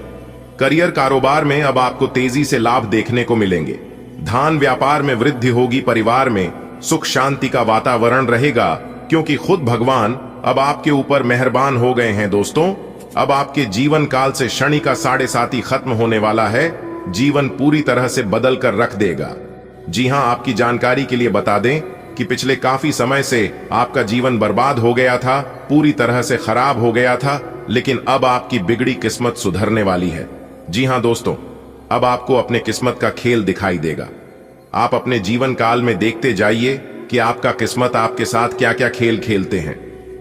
करियर कारोबार में अब आपको तेजी से लाभ देखने को मिलेंगे। धान व्यापार में वृद्धि होगी। परिवार में सुख शांति का वातावरण रहेगा, क्योंकि खुद भगवान अब आपके ऊपर मेहरबान हो गए हैं। दोस्तों, अब आपके जीवन काल से शनि का 7.5 खत्म होने वाला है। जीवन पूरी तरह से बदल कर रख देगा। जी हां, आपकी जानकारी के लिए बता दें कि पिछले काफी समय से आपका जीवन बर्बाद हो गया था, पूरी तरह से खराब हो गया था, लेकिन अब आपकी बिगड़ी किस्मत सुधरने वाली है। जी हां दोस्तों, अब आपको अपने किस्मत का खेल दिखाई देगा। आप अपने जीवन काल में देखते जाइए कि आपका किस्मत आपके साथ क्या क्या खेल खेलते हैं।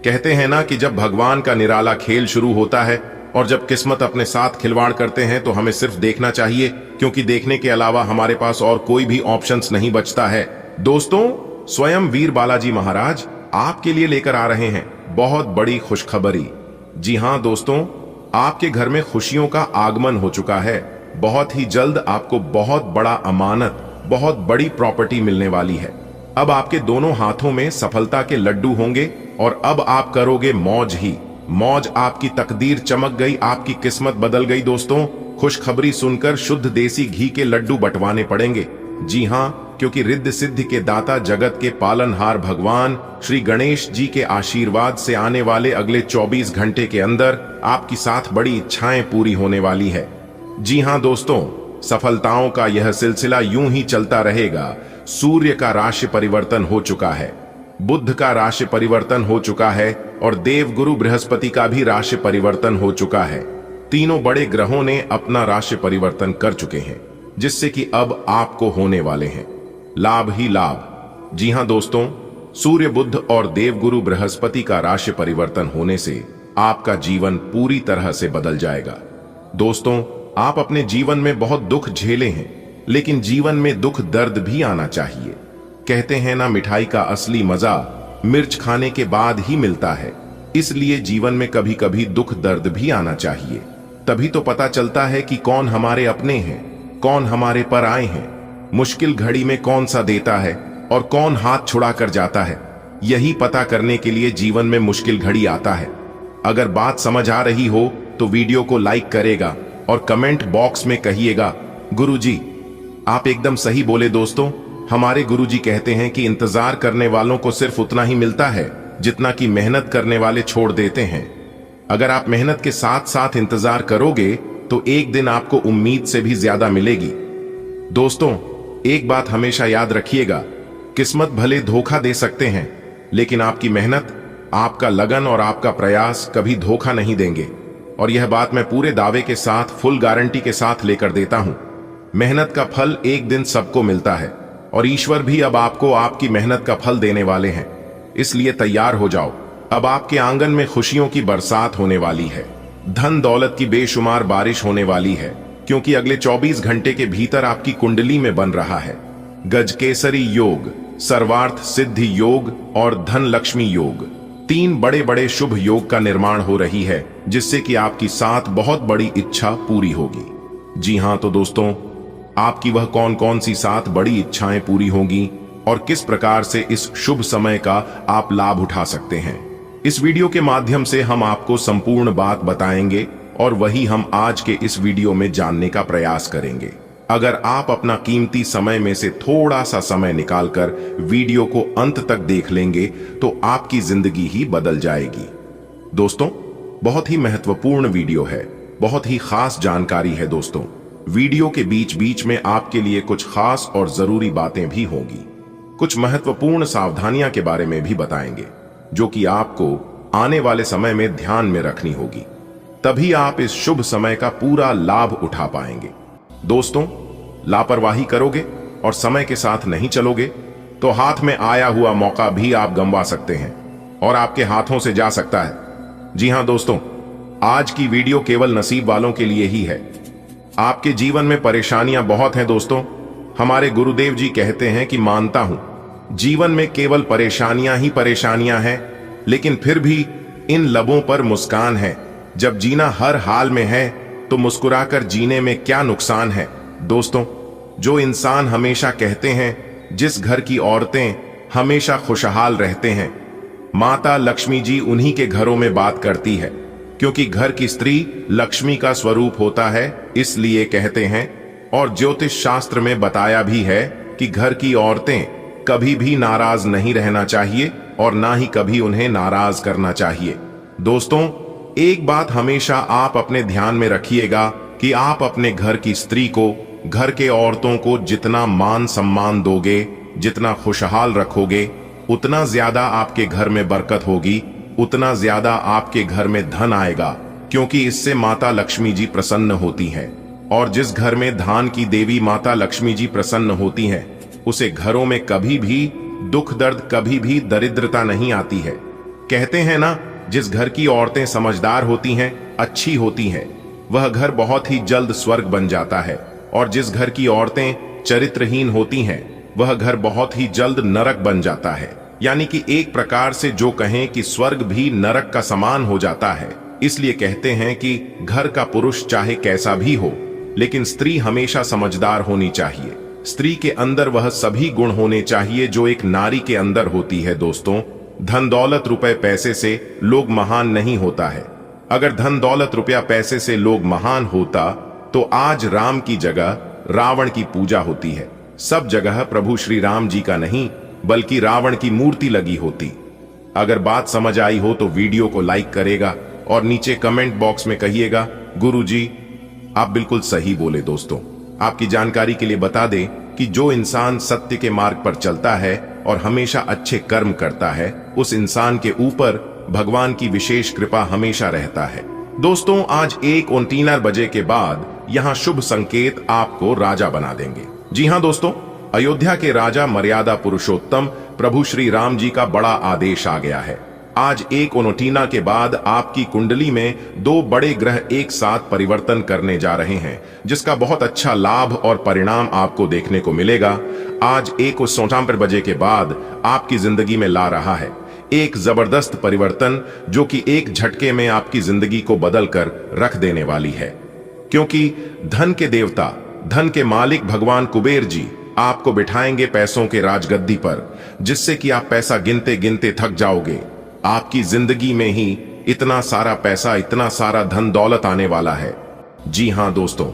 कहते हैं ना कि जब भगवान का निराला खेल शुरू होता है और जब किस्मत अपने साथ खिलवाड़ करते हैं, तो हमें सिर्फ देखना चाहिए, क्योंकि देखने के अलावा हमारे पास और कोई भी ऑप्शंस नहीं बचता है। दोस्तों, स्वयं वीर बालाजी महाराज आपके लिए लेकर आ रहे हैं बहुत बड़ी खुशखबरी। जी हां दोस्तों, आपके घर में खुशियों का आगमन हो चुका है। बहुत ही जल्द आपको बहुत बड़ा अमानत, बहुत बड़ी प्रॉपर्टी मिलने वाली है। अब आपके दोनों हाथों में सफलता के लड्डू होंगे और अब आप करोगे मौज ही मौज। आपकी तकदीर चमक गई, आपकी किस्मत बदल गई। दोस्तों, खुशखबरी सुनकर शुद्ध देसी घी के लड्डू बंटवाने पड़ेंगे। जी हां, क्योंकि रिद्धि सिद्धि के दाता जगत के पालनहार भगवान श्री गणेश जी के आशीर्वाद से आने वाले अगले 24 घंटे के अंदर आपकी साथ बड़ी इच्छाएं पूरी होने वाली है। जी हां दोस्तों, सफलताओं का यह सिलसिला यूं ही चलता रहेगा। सूर्य का राशि परिवर्तन हो चुका है, बुध का राशि परिवर्तन हो चुका है और देवगुरु बृहस्पति का भी राशि परिवर्तन हो चुका है। तीनों बड़े ग्रहों ने अपना राशि परिवर्तन कर चुके हैं, जिससे कि अब आपको होने वाले हैं लाभ ही लाभ। जी हां दोस्तों, सूर्य बुध और देवगुरु बृहस्पति का राशि परिवर्तन होने से आपका जीवन पूरी तरह से बदल जाएगा। दोस्तों, आप अपने जीवन में बहुत दुख झेले हैं, लेकिन जीवन में दुख दर्द भी आना चाहिए। कहते हैं ना, मिठाई का असली मजा मिर्च खाने के बाद ही मिलता है। इसलिए जीवन में कभी कभी दुख दर्द भी आना चाहिए, तभी तो पता चलता है कि कौन हमारे अपने हैं, कौन हमारे पर आए हैं, मुश्किल घड़ी में कौन सा देता है और कौन हाथ छुड़ा कर जाता है। यही पता करने के लिए जीवन में मुश्किल घड़ी आता है। अगर बात समझ आ रही हो तो वीडियो को लाइक करेगा और कमेंट बॉक्स में कहिएगा, गुरुजी आप एकदम सही बोले। दोस्तों, हमारे गुरुजी कहते हैं कि इंतजार करने वालों को सिर्फ उतना ही मिलता है जितना कि मेहनत करने वाले छोड़ देते हैं। अगर आप मेहनत के साथ साथ इंतजार करोगे तो एक दिन आपको उम्मीद से भी ज्यादा मिलेगी। दोस्तों, एक बात हमेशा याद रखिएगा, किस्मत भले धोखा दे सकते हैं, लेकिन आपकी मेहनत, आपका लगन और आपका प्रयास कभी धोखा नहीं देंगे। और यह बात मैं पूरे दावे के साथ, फुल गारंटी के साथ लेकर देता हूं। मेहनत का फल एक दिन सबको मिलता है और ईश्वर भी अब आपको आपकी मेहनत का फल देने वाले हैं। इसलिए तैयार हो जाओ, अब आपके आंगन में खुशियों की बरसात होने वाली है, धन दौलत की बेशुमार बारिश होने वाली है, क्योंकि अगले 24 घंटे के भीतर आपकी कुंडली में बन रहा है गजकेसरी योग, सर्वार्थ सिद्धि योग और धन लक्ष्मी योग। 3 बड़े बड़े शुभ योग का निर्माण हो रही है, जिससे कि आपकी 7 बहुत बड़ी इच्छा पूरी होगी। जी हां, तो दोस्तों, आपकी वह कौन कौन सी 7 बड़ी इच्छाएं पूरी होंगी और किस प्रकार से इस शुभ समय का आप लाभ उठा सकते हैं, इस वीडियो के माध्यम से हम आपको संपूर्ण बात बताएंगे और वही हम आज के इस वीडियो में जानने का प्रयास करेंगे। अगर आप अपना कीमती समय में से थोड़ा सा समय निकालकर वीडियो को अंत तक देख लेंगे तो आपकी जिंदगी ही बदल जाएगी। दोस्तों, बहुत ही महत्वपूर्ण वीडियो है, बहुत ही खास जानकारी है। दोस्तों, वीडियो के बीच बीच में आपके लिए कुछ खास और जरूरी बातें भी होंगी, कुछ महत्वपूर्ण सावधानियां के बारे में भी बताएंगे, जो कि आपको आने वाले समय में ध्यान में रखनी होगी, तभी आप इस शुभ समय का पूरा लाभ उठा पाएंगे। दोस्तों, लापरवाही करोगे और समय के साथ नहीं चलोगे तो हाथ में आया हुआ मौका भी आप गंवा सकते हैं और आपके हाथों से जा सकता है। जी हां दोस्तों, आज की वीडियो केवल नसीब वालों के लिए ही है। आपके जीवन में परेशानियां बहुत हैं दोस्तों। हमारे गुरुदेव जी कहते हैं कि मानता हूं जीवन में केवल परेशानियां ही परेशानियां हैं, लेकिन फिर भी इन लबों पर मुस्कान है। जब जीना हर हाल में है तो मुस्कुराकर जीने में क्या नुकसान है। दोस्तों, जो इंसान हमेशा कहते हैं जिस घर की औरतें हमेशा खुशहाल रहते हैं, माता लक्ष्मी जी उन्हीं के घरों में बात करती है, क्योंकि घर की स्त्री लक्ष्मी का स्वरूप होता है, इसलिए कहते हैं। और ज्योतिष शास्त्र में बताया भी है कि घर की औरतें कभी भी नाराज नहीं रहना चाहिए और ना ही कभी उन्हें नाराज करना चाहिए। दोस्तों, एक बात हमेशा आप अपने ध्यान में रखिएगा कि आप अपने घर की स्त्री को, घर के औरतों को जितना मान सम्मान दोगे, जितना खुशहाल रखोगे, उतना ज्यादा आपके घर में बरकत होगी, उतना ज्यादा आपके घर में धन आएगा, क्योंकि इससे माता लक्ष्मी जी प्रसन्न होती हैं। और जिस घर में धान की देवी माता लक्ष्मी जी प्रसन्न होती हैं, उसे घरों में कभी भी दुख दर्द, कभी भी दरिद्रता नहीं आती है। कहते हैं ना, जिस घर की औरतें समझदार होती हैं, अच्छी होती हैं, वह घर बहुत ही जल्द स्वर्ग बन जाता है। और जिस घर की औरतें चरित्रहीन होती हैं, वह घर बहुत ही जल्द नरक बन जाता है। यानी कि एक प्रकार से जो कहें कि स्वर्ग भी नरक का समान हो जाता है। इसलिए कहते हैं कि घर का पुरुष चाहे कैसा भी हो, लेकिन स्त्री हमेशा समझदार होनी चाहिए। स्त्री के अंदर वह सभी गुण होने चाहिए जो एक नारी के अंदर होती है। दोस्तों, धन दौलत रुपए पैसे से लोग महान नहीं होता है। अगर धन दौलत रुपया पैसे से लोग महान होता तो आज राम की जगह रावण की पूजा होती है। सब जगह प्रभु श्री राम जी का नहीं बल्कि रावण की मूर्ति लगी होती। अगर बात समझ आई हो तो वीडियो को लाइक करेगा और नीचे कमेंट बॉक्स में कहिएगा गुरुजी आप बिल्कुल सही बोले। दोस्तों, आपकी जानकारी के लिए बता दें कि जो इंसान सत्य के मार्ग पर चलता है और हमेशा अच्छे कर्म करता है, उस इंसान के ऊपर भगवान की विशेष कृपा हमेशा रहता है। दोस्तों, आज 1:29 बजे के बाद यहाँ शुभ संकेत आपको राजा बना देंगे। जी हाँ दोस्तों, अयोध्या के राजा मर्यादा पुरुषोत्तम प्रभु श्री राम जी का बड़ा आदेश आ गया है। आज 1:29 के बाद आपकी कुंडली में 2 बड़े ग्रह एक साथ परिवर्तन करने जा रहे हैं, जिसका बहुत अच्छा लाभ और परिणाम आपको देखने को मिलेगा। आज 1:59 बजे के बाद आपकी जिंदगी में ला रहा है एक जबरदस्त परिवर्तन, जो कि एक झटके में आपकी जिंदगी को बदल कर रख देने वाली है। क्योंकि धन के देवता, धन के मालिक भगवान कुबेर जी आपको बिठाएंगे पैसों के राजगद्दी पर, जिससे कि आप पैसा गिनते गिनते थक जाओगे। आपकी जिंदगी में ही इतना सारा पैसा, इतना सारा धन दौलत आने वाला है। जी हां दोस्तों,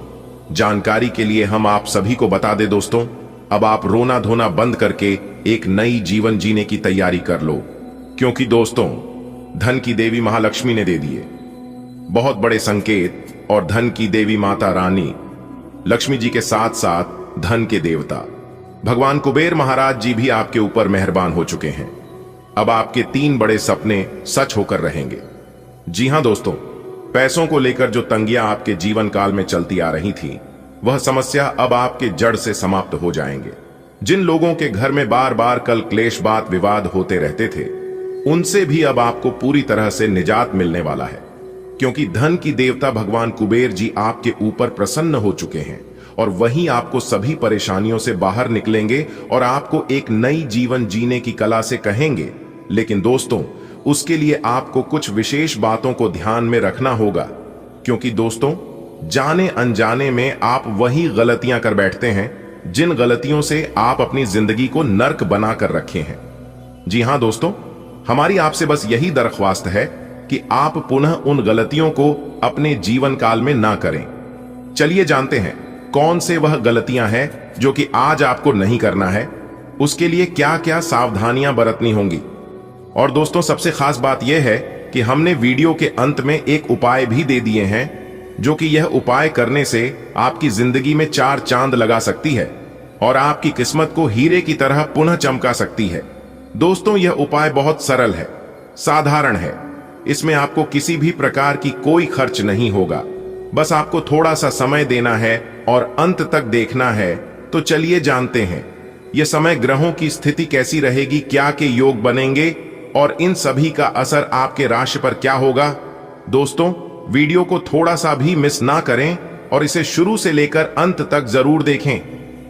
जानकारी के लिए हम आप सभी को बता दें दोस्तों, अब आप रोना धोना बंद करके एक नई जीवन जीने की तैयारी कर लो। क्योंकि दोस्तों, धन की देवी महालक्ष्मी ने दे दिए बहुत बड़े संकेत, और धन की देवी माता रानी लक्ष्मी जी के साथ साथ धन के देवता भगवान कुबेर महाराज जी भी आपके ऊपर मेहरबान हो चुके हैं। अब आपके 3 बड़े सपने सच होकर रहेंगे। जी हां दोस्तों, पैसों को लेकर जो तंगियां आपके जीवन काल में चलती आ रही थी, वह समस्या अब आपके जड़ से समाप्त हो जाएंगे। जिन लोगों के घर में बार बार कल क्लेश बात विवाद होते रहते थे, उनसे भी अब आपको पूरी तरह से निजात मिलने वाला है। क्योंकि धन की देवता भगवान कुबेर जी आपके ऊपर प्रसन्न हो चुके हैं और वहीं आपको सभी परेशानियों से बाहर निकलेंगे और आपको एक नई जीवन जीने की कला से कहेंगे। लेकिन दोस्तों, उसके लिए आपको कुछ विशेष बातों को ध्यान में रखना होगा। क्योंकि दोस्तों, जाने अनजाने में आप वही गलतियां कर बैठते हैं जिन गलतियों से आप अपनी जिंदगी को नर्क बना कर रखे हैं। जी हां दोस्तों, हमारी आपसे बस यही दरख्वास्त है कि आप पुनः उन गलतियों को अपने जीवन काल में ना करें। चलिए जानते हैं कौन से वह गलतियां हैं जो कि आज आपको नहीं करना है, उसके लिए क्या क्या सावधानियां बरतनी होंगी। और दोस्तों, सबसे खास बात यह है कि हमने वीडियो के अंत में एक उपाय भी दे दिए हैं, जो कि यह उपाय करने से आपकी जिंदगी में 4 चांद लगा सकती है और आपकी किस्मत को हीरे की तरह पुनः चमका सकती है। दोस्तों, यह उपाय बहुत सरल है, साधारण है। इसमें आपको किसी भी प्रकार की कोई खर्च नहीं होगा। बस आपको थोड़ा सा समय देना है और अंत तक देखना है। तो चलिए जानते हैं यह समय ग्रहों की स्थिति कैसी रहेगी, क्या के योग बनेंगे और इन सभी का असर आपके राशि पर क्या होगा। दोस्तों, वीडियो को थोड़ा सा भी मिस ना करें और इसे शुरू से लेकर अंत तक जरूर देखें,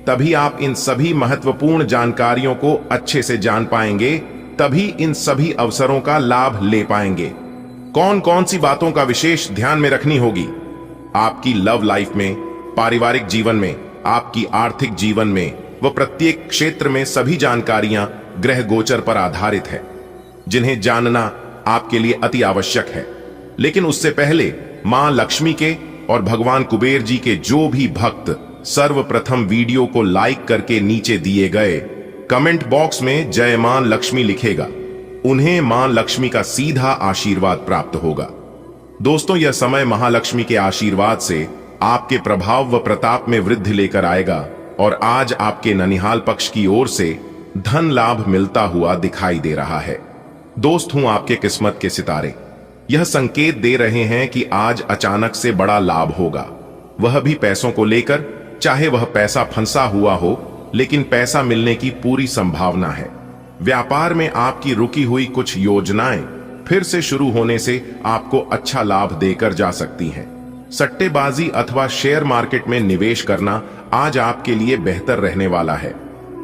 तभी आप इन सभी महत्वपूर्ण जानकारियों को अच्छे से जान पाएंगे, तभी इन सभी अवसरों का लाभ ले पाएंगे। कौन कौन सी बातों का विशेष ध्यान में रखनी होगी? आपकी लव लाइफ में, पारिवारिक जीवन में, आपकी आर्थिक जीवन में व प्रत्येक क्षेत्र में सभी जानकारियां ग्रह गोचर पर आधारित है, जिन्हें जानना आपके लिए अति आवश्यक है। लेकिन उससे पहले मां लक्ष्मी के और भगवान कुबेर जी के जो भी भक्त सर्वप्रथम वीडियो को लाइक करके नीचे दिए गए कमेंट बॉक्स में जय मां लक्ष्मी लिखेगा, उन्हें मां लक्ष्मी का सीधा आशीर्वाद प्राप्त होगा। दोस्तों, यह समय महालक्ष्मी के आशीर्वाद से आपके प्रभाव व प्रताप में वृद्धि लेकर आएगा और आज आपके ननिहाल पक्ष की ओर से धन लाभ मिलता हुआ दिखाई दे रहा है। दोस्त हूं आपके किस्मत के सितारे, यह संकेत दे रहे हैं कि आज अचानक से बड़ा लाभ होगा, वह भी पैसों को लेकर। चाहे वह पैसा फंसा हुआ हो, लेकिन पैसा मिलने की पूरी संभावना है। व्यापार में आपकी रुकी हुई कुछ योजनाएं फिर से शुरू होने से आपको अच्छा लाभ देकर जा सकती हैं। सट्टेबाजी अथवा शेयर मार्केट में निवेश करना आज आपके लिए बेहतर रहने वाला है।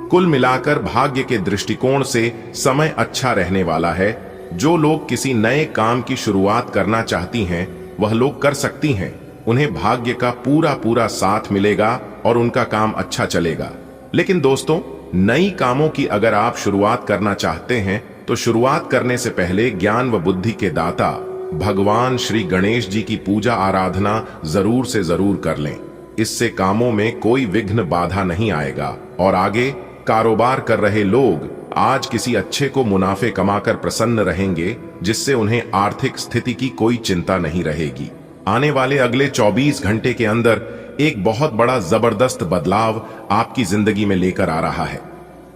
कुल मिलाकर भाग्य के दृष्टिकोण से समय अच्छा रहने वाला है। जो लोग किसी नए काम की शुरुआत करना चाहती हैं, वह लोग कर सकती हैं। उन्हें भाग्य का पूरा साथ मिलेगा और उनका काम अच्छा चलेगा। लेकिन दोस्तों, नई कामों की अगर आप शुरुआत करना चाहते हैं तो शुरुआत करने से पहले ज्ञान व बुद्धि के दाता भगवान श्री गणेश जी की पूजा आराधना जरूर से जरूर कर लें। इससे कामों में कोई विघ्न बाधा नहीं आएगा और आगे कारोबार कर रहे लोग आज किसी अच्छे को मुनाफे कमाकर प्रसन्न रहेंगे, जिससे उन्हें आर्थिक स्थिति की कोई चिंता नहीं रहेगी। आने वाले अगले 24 घंटे के अंदर एक बहुत बड़ा जबरदस्त बदलाव आपकी जिंदगी में लेकर आ रहा है।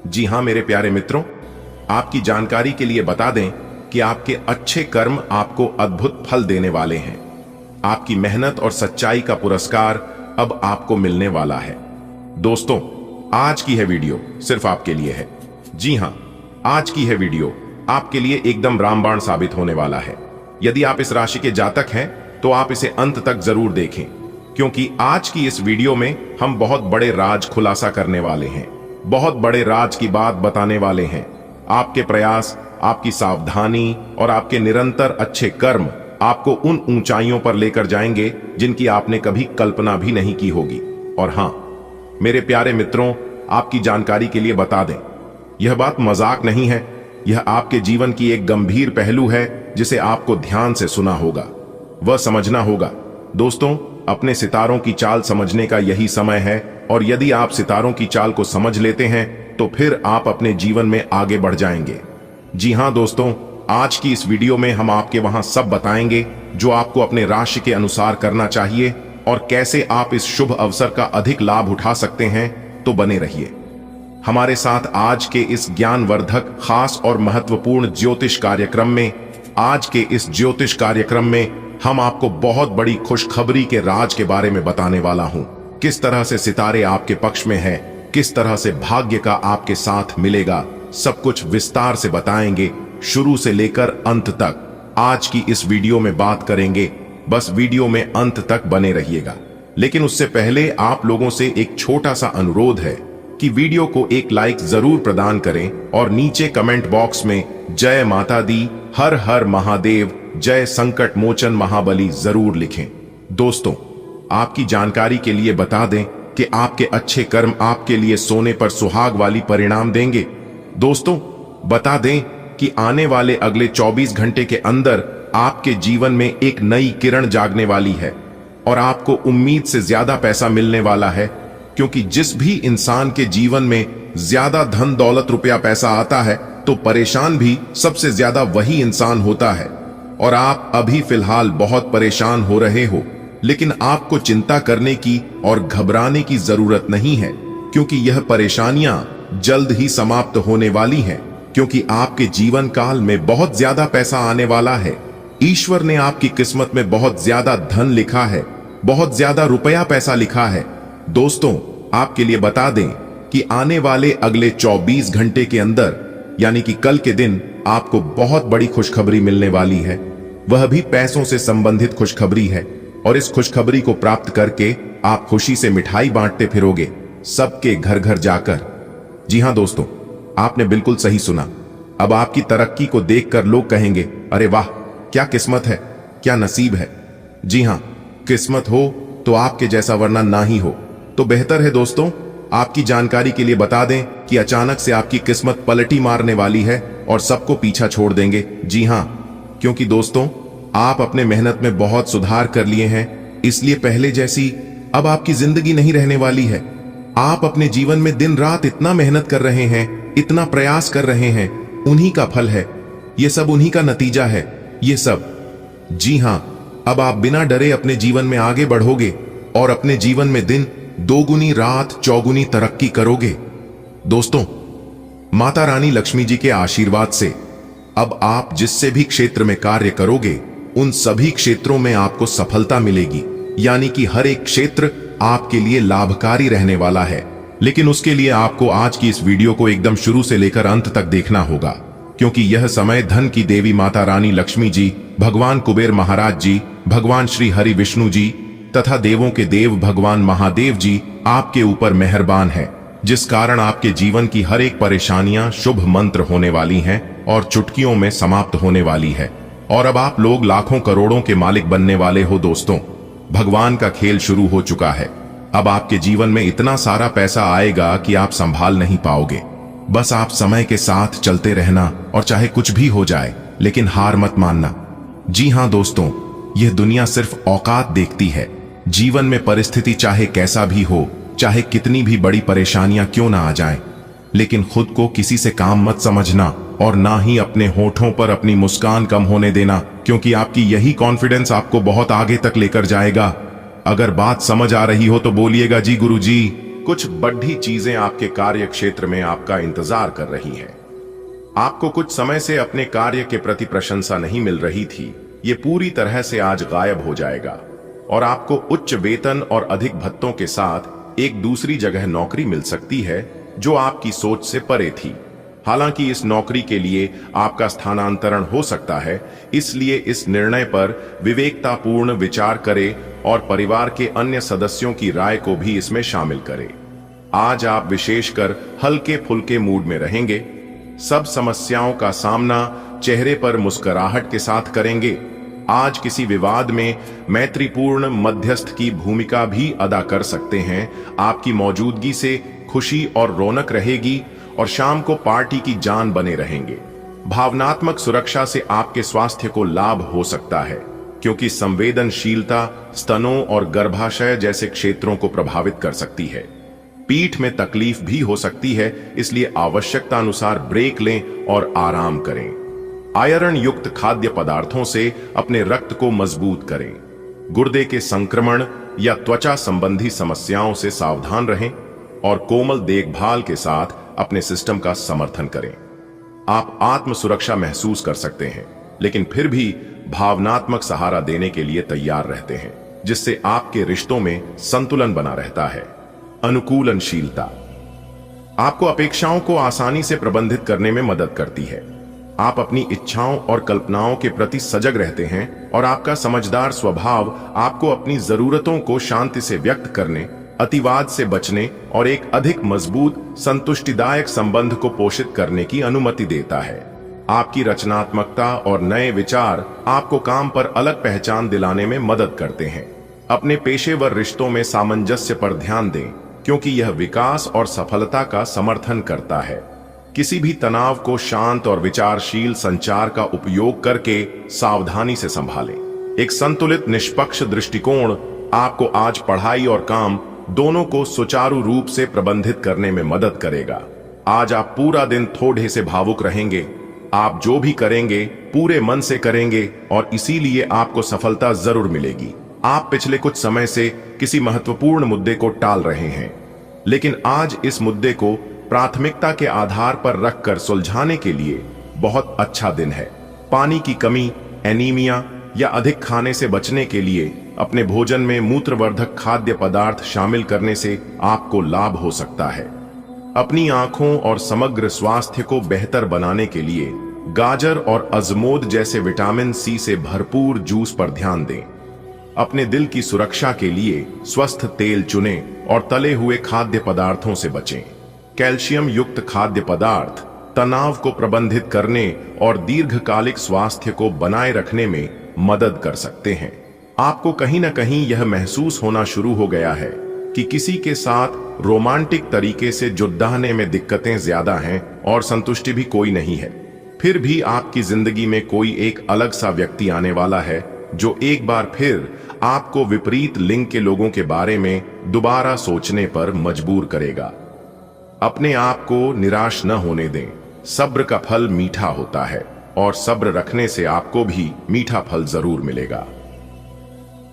जी हां मेरे प्यारे मित्रों, आपकी जानकारी के लिए बता दें कि आपके अच्छे कर्म आपको अद्भुत फल देने वाले हैं। आपकी मेहनत और सच्चाई का पुरस्कार अब आपको मिलने वाला है। दोस्तों, आज की है वीडियो सिर्फ आपके लिए है। जी हां, आज की है वीडियो आपके लिए एकदम रामबाण साबित होने वाला है। यदि आप इस राशि के जातक हैं तो आप इसे अंत तक जरूर देखें, क्योंकि आज की इस वीडियो में हम बहुत बड़े राज खुलासा करने वाले हैं। बहुत बड़े राज की बात बताने वाले हैं। आपके प्रयास, आपकी सावधानी और आपके निरंतर अच्छे कर्म आपको उन ऊंचाइयों पर लेकर जाएंगे जिनकी आपने कभी कल्पना भी नहीं की होगी। और हां मेरे प्यारे मित्रों, आपकी जानकारी के लिए बता दें, यह बात मजाक नहीं है। यह आपके जीवन की एक गंभीर पहलू है जिसे आपको ध्यान से सुना होगा, वह समझना होगा। दोस्तों, अपने सितारों की चाल समझने का यही समय है, और यदि आप सितारों की चाल को समझ लेते हैं तो फिर आप अपने जीवन में आगे बढ़ जाएंगे। जी हां दोस्तों, आज की इस वीडियो में हम आपके वहां सब बताएंगे जो आपको अपने राशि के अनुसार करना चाहिए और कैसे आप इस शुभ अवसर का अधिक लाभ उठा सकते हैं। तो बने रहिए हमारे साथ आज के इस ज्ञानवर्धक, खास और महत्वपूर्ण ज्योतिष कार्यक्रम में। आज के इस ज्योतिष कार्यक्रम में हम आपको बहुत बड़ी खुशखबरी के राज के बारे में बताने वाला हूं। किस तरह से सितारे आपके पक्ष में है, किस तरह से भाग्य का आपके साथ मिलेगा, सब कुछ विस्तार से बताएंगे, शुरू से लेकर अंत तक। आज की इस वीडियो में बात करेंगे, बस वीडियो में अंत तक बने रहिएगा। लेकिन उससे पहले आप लोगों से एक छोटा सा अनुरोध है कि वीडियो को एक लाइक जरूर प्रदान करें और नीचे कमेंट बॉक्स में जय माता दी, हर हर महादेव, जय संकट मोचन महाबली जरूर लिखें। दोस्तों, आपकी जानकारी के लिए बता दें कि आपके अच्छे कर्म आपके लिए सोने पर सुहाग वाली परिणाम देंगे। दोस्तों, बता दें कि आने वाले अगले 24 घंटे के अंदर आपके जीवन में एक नई किरण जागने वाली है और आपको उम्मीद से ज्यादा पैसा मिलने वाला है, क्योंकि जिस भी इंसान के जीवन में ज्यादा धन दौलत रुपया पैसा आता है तो परेशान भी सबसे ज्यादा वही इंसान होता है। और आप अभी फिलहाल बहुत परेशान हो रहे हो, लेकिन आपको चिंता करने की और घबराने की जरूरत नहीं है, क्योंकि यह परेशानियां जल्द ही समाप्त होने वाली हैं, क्योंकि आपके जीवन काल में बहुत ज्यादा पैसा आने वाला है। ईश्वर ने आपकी किस्मत में बहुत ज्यादा धन लिखा है, बहुत ज्यादा रुपया पैसा लिखा है। दोस्तों, आपके लिए बता दें कि आने वाले अगले 24 घंटे के अंदर, यानी कि कल के दिन, आपको बहुत बड़ी खुशखबरी मिलने वाली है। वह भी पैसों से संबंधित खुशखबरी है, और इस खुशखबरी को प्राप्त करके आप खुशी से मिठाई बांटते फिरोगे, सबके घर घर जाकर। जी हां दोस्तों, आपने बिल्कुल सही सुना। अब आपकी तरक्की को देखकर लोग कहेंगे, अरे वाह, क्या किस्मत है, क्या नसीब है। जी हां, किस्मत हो तो आपके जैसा, वरना ना ही हो तो बेहतर है। दोस्तों, आपकी जानकारी के लिए बता दें कि अचानक से आपकी किस्मत पलटी मारने वाली है और सबको पीछा छोड़ देंगे। जी हां, क्योंकि दोस्तों, आप अपने मेहनत में बहुत सुधार कर लिए हैं, इसलिए पहले जैसी अब आपकी जिंदगी नहीं रहने वाली है। आप अपने जीवन में दिन रात इतना मेहनत कर रहे हैं, इतना प्रयास कर रहे हैं, उन्हीं का फल है ये सब, उन्हीं का नतीजा है ये सब। जी हां, अब आप बिना डरे अपने जीवन में आगे बढ़ोगे और अपने जीवन में दिन दोगुनी, रात चौगुनी तरक्की करोगे। दोस्तों, माता रानी लक्ष्मी जी के आशीर्वाद से अब आप जिससे भी क्षेत्र में कार्य करोगे, उन सभी क्षेत्रों में आपको सफलता मिलेगी, यानी कि हर एक क्षेत्र आपके लिए लाभकारी रहने वाला है। लेकिन उसके लिए आपको आज की इस वीडियो को एकदम शुरू से लेकर अंत तक देखना होगा, क्योंकि यह समय धन की देवी माता रानी लक्ष्मी जी, भगवान कुबेर महाराज जी, भगवान श्री हरि विष्णु जी तथा देवों के देव भगवान महादेव जी आपके ऊपर मेहरबान है, जिस कारण आपके जीवन की हर एक परेशानियां शुभ मंत्र होने वाली हैं और चुटकियों में समाप्त होने वाली है। और अब आप लोग लाखों करोड़ों के मालिक बनने वाले हो। दोस्तों, भगवान का खेल शुरू हो चुका है। अब आपके जीवन में इतना सारा पैसा आएगा कि आप संभाल नहीं पाओगे। बस आप समय के साथ चलते रहना, और चाहे कुछ भी हो जाए, लेकिन हार मत मानना। जी हां दोस्तों, यह दुनिया सिर्फ औकात देखती है, जीवन में परिस्थिति चाहे कैसा भी हो, चाहे कितनी भी बड़ी परेशानियां क्यों ना आ जाएं, लेकिन खुद को किसी से काम मत समझना और ना ही अपने होठों पर अपनी मुस्कान कम होने देना, क्योंकि आपकी यही कॉन्फिडेंस आपको बहुत आगे तक लेकर जाएगा। अगर बात समझ आ रही हो तो बोलिएगा जी गुरुजी। कुछ बड़ी चीजें आपके कार्य क्षेत्र में आपका इंतजार कर रही हैं। आपको कुछ समय से अपने कार्य के प्रति प्रशंसा नहीं मिल रही थी, ये पूरी तरह से आज गायब हो जाएगा और आपको उच्च वेतन और अधिक भत्तों के साथ एक दूसरी जगह नौकरी मिल सकती है जो आपकी सोच से परे थी। हालांकि इस नौकरी के लिए आपका स्थानांतरण हो सकता है, इसलिए इस निर्णय पर विवेकतापूर्ण विचार करें और परिवार के अन्य सदस्यों की राय को भी इसमें शामिल करें। आज आप विशेषकर हल्के फुल्के मूड में रहेंगे। सब समस्याओं का सामना चेहरे पर मुस्कुराहट के साथ करेंगे। आज किसी विवाद में मैत्रीपूर्ण मध्यस्थ की भूमिका भी अदा कर सकते हैं। आपकी मौजूदगी से खुशी और रौनक रहेगी और शाम को पार्टी की जान बने रहेंगे। भावनात्मक सुरक्षा से आपके स्वास्थ्य को लाभ हो सकता है, क्योंकि संवेदनशीलता स्तनों और गर्भाशय जैसे क्षेत्रों को प्रभावित कर सकती है। पीठ में तकलीफ भी हो सकती है, इसलिए आवश्यकता अनुसार ब्रेक लें और आराम करें। आयरन युक्त खाद्य पदार्थों से अपने रक्त को मजबूत करें। गुर्दे के संक्रमण या त्वचा संबंधी समस्याओं से सावधान रहें और कोमल देखभाल के साथ अपने सिस्टम का समर्थन करें। आप आत्म सुरक्षा महसूस कर सकते हैं, लेकिन फिर भी भावनात्मक सहारा देने के लिए तैयार रहते हैं, जिससे आपके रिश्तों में संतुलन बना रहता है। अनुकूलनशीलता आपको अपेक्षाओं को आसानी से प्रबंधित करने में मदद करती है। आप अपनी इच्छाओं और कल्पनाओं के प्रति सजग रहते हैं और आपका समझदार स्वभाव आपको अपनी जरूरतों को शांति से व्यक्त करने, अतिवाद से बचने और एक अधिक मजबूत संतुष्टिदायक संबंध को पोषित करने की अनुमति देता है। आपकी रचनात्मकता और नए विचार आपको काम पर अलग पहचान दिलाने में मदद करते हैं। अपने पेशेवर रिश्तों में सामंजस्य पर ध्यान दें, क्योंकि यह विकास और सफलता का समर्थन करता है। किसी भी तनाव को शांत और विचारशील संचार का उपयोग करके सावधानी से संभालें। एक संतुलित निष्पक्ष दृष्टिकोण आपको आज पढ़ाई और काम दोनों को सुचारू रूप से प्रबंधित करने में मदद करेगा। आज आप पूरा दिन थोड़े से भावुक रहेंगे। आप जो भी करेंगे पूरे मन से करेंगे और इसीलिए आपको सफलता जरूर मिलेगी। आप पिछले कुछ समय से किसी महत्वपूर्ण मुद्दे को टाल रहे हैं, लेकिन आज इस मुद्दे को प्राथमिकता के आधार पर रखकर सुलझाने के लिए बहुत अच्छा दिन है। पानी की कमी, एनीमिया या अधिक खाने से बचने के लिए अपने भोजन में मूत्रवर्धक खाद्य पदार्थ शामिल करने से आपको लाभ हो सकता है। अपनी आंखों और समग्र स्वास्थ्य को बेहतर बनाने के लिए गाजर और अजमोद जैसे विटामिन सी से भरपूर जूस पर ध्यान दें। अपने दिल की सुरक्षा के लिए स्वस्थ तेल चुनें और तले हुए खाद्य पदार्थों से बचें। कैल्शियम युक्त खाद्य पदार्थ तनाव को प्रबंधित करने और दीर्घकालिक स्वास्थ्य को बनाए रखने में मदद कर सकते हैं। आपको कहीं ना कहीं यह महसूस होना शुरू हो गया है कि किसी के साथ रोमांटिक तरीके से जुड़ने में दिक्कतें ज्यादा हैं और संतुष्टि भी कोई नहीं है। फिर भी आपकी जिंदगी में कोई एक अलग सा व्यक्ति आने वाला है जो एक बार फिर आपको विपरीत लिंग के लोगों के बारे में दोबारा सोचने पर मजबूर करेगा। अपने आप को निराश न होने दें। सब्र का फल मीठा होता है और सब्र रखने से आपको भी मीठा फल जरूर मिलेगा।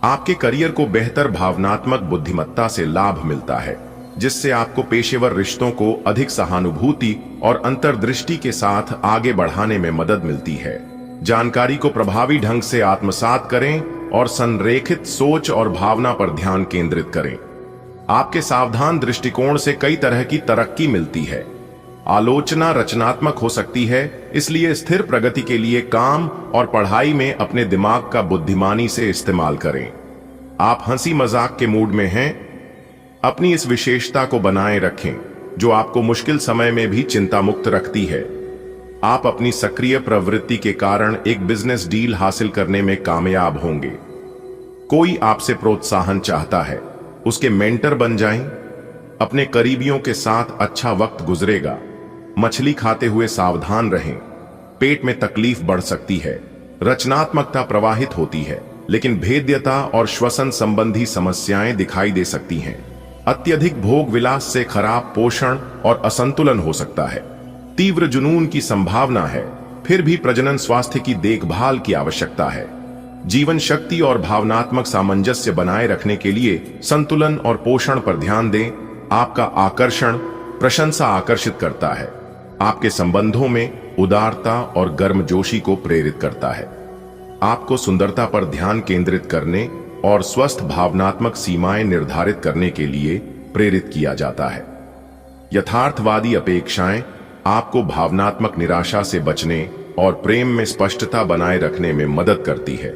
आपके करियर को बेहतर भावनात्मक बुद्धिमत्ता से लाभ मिलता है, जिससे आपको पेशेवर रिश्तों को अधिक सहानुभूति और अंतर्दृष्टि के साथ आगे बढ़ाने में मदद मिलती है। जानकारी को प्रभावी ढंग से आत्मसात करें और संरेखित सोच और भावना पर ध्यान केंद्रित करें। आपके सावधान दृष्टिकोण से कई तरह की तरक्की मिलती है। आलोचना रचनात्मक हो सकती है, इसलिए स्थिर प्रगति के लिए काम और पढ़ाई में अपने दिमाग का बुद्धिमानी से इस्तेमाल करें। आप हंसी मजाक के मूड में हैं। अपनी इस विशेषता को बनाए रखें जो आपको मुश्किल समय में भी चिंता मुक्त रखती है। आप अपनी सक्रिय प्रवृत्ति के कारण एक बिजनेस डील हासिल करने में कामयाब होंगे। कोई आपसे प्रोत्साहन चाहता है, उसके मेंटर बन जाएं। अपने करीबियों के साथ अच्छा वक्त गुजरेगा। मछली खाते हुए सावधान रहें। पेट में तकलीफ बढ़ सकती है। रचनात्मकता प्रवाहित होती है। लेकिन भेद्यता और श्वसन संबंधी समस्याएं दिखाई दे सकती हैं। अत्यधिक भोग विलास से खराब पोषण और असंतुलन हो सकता है। तीव्र जुनून की संभावना है, फिर भी प्रजनन स्वास्थ्य की देखभाल की आवश्यकता है। जीवन शक्ति और भावनात्मक सामंजस्य बनाए रखने के लिए संतुलन और पोषण पर ध्यान दें। आपका आकर्षण प्रशंसा आकर्षित करता है, आपके संबंधों में उदारता और गर्मजोशी को प्रेरित करता है। आपको सुंदरता पर ध्यान केंद्रित करने और स्वस्थ भावनात्मक सीमाएं निर्धारित करने के लिए प्रेरित किया जाता है। यथार्थवादी अपेक्षाएं आपको भावनात्मक निराशा से बचने और प्रेम में स्पष्टता बनाए रखने में मदद करती है।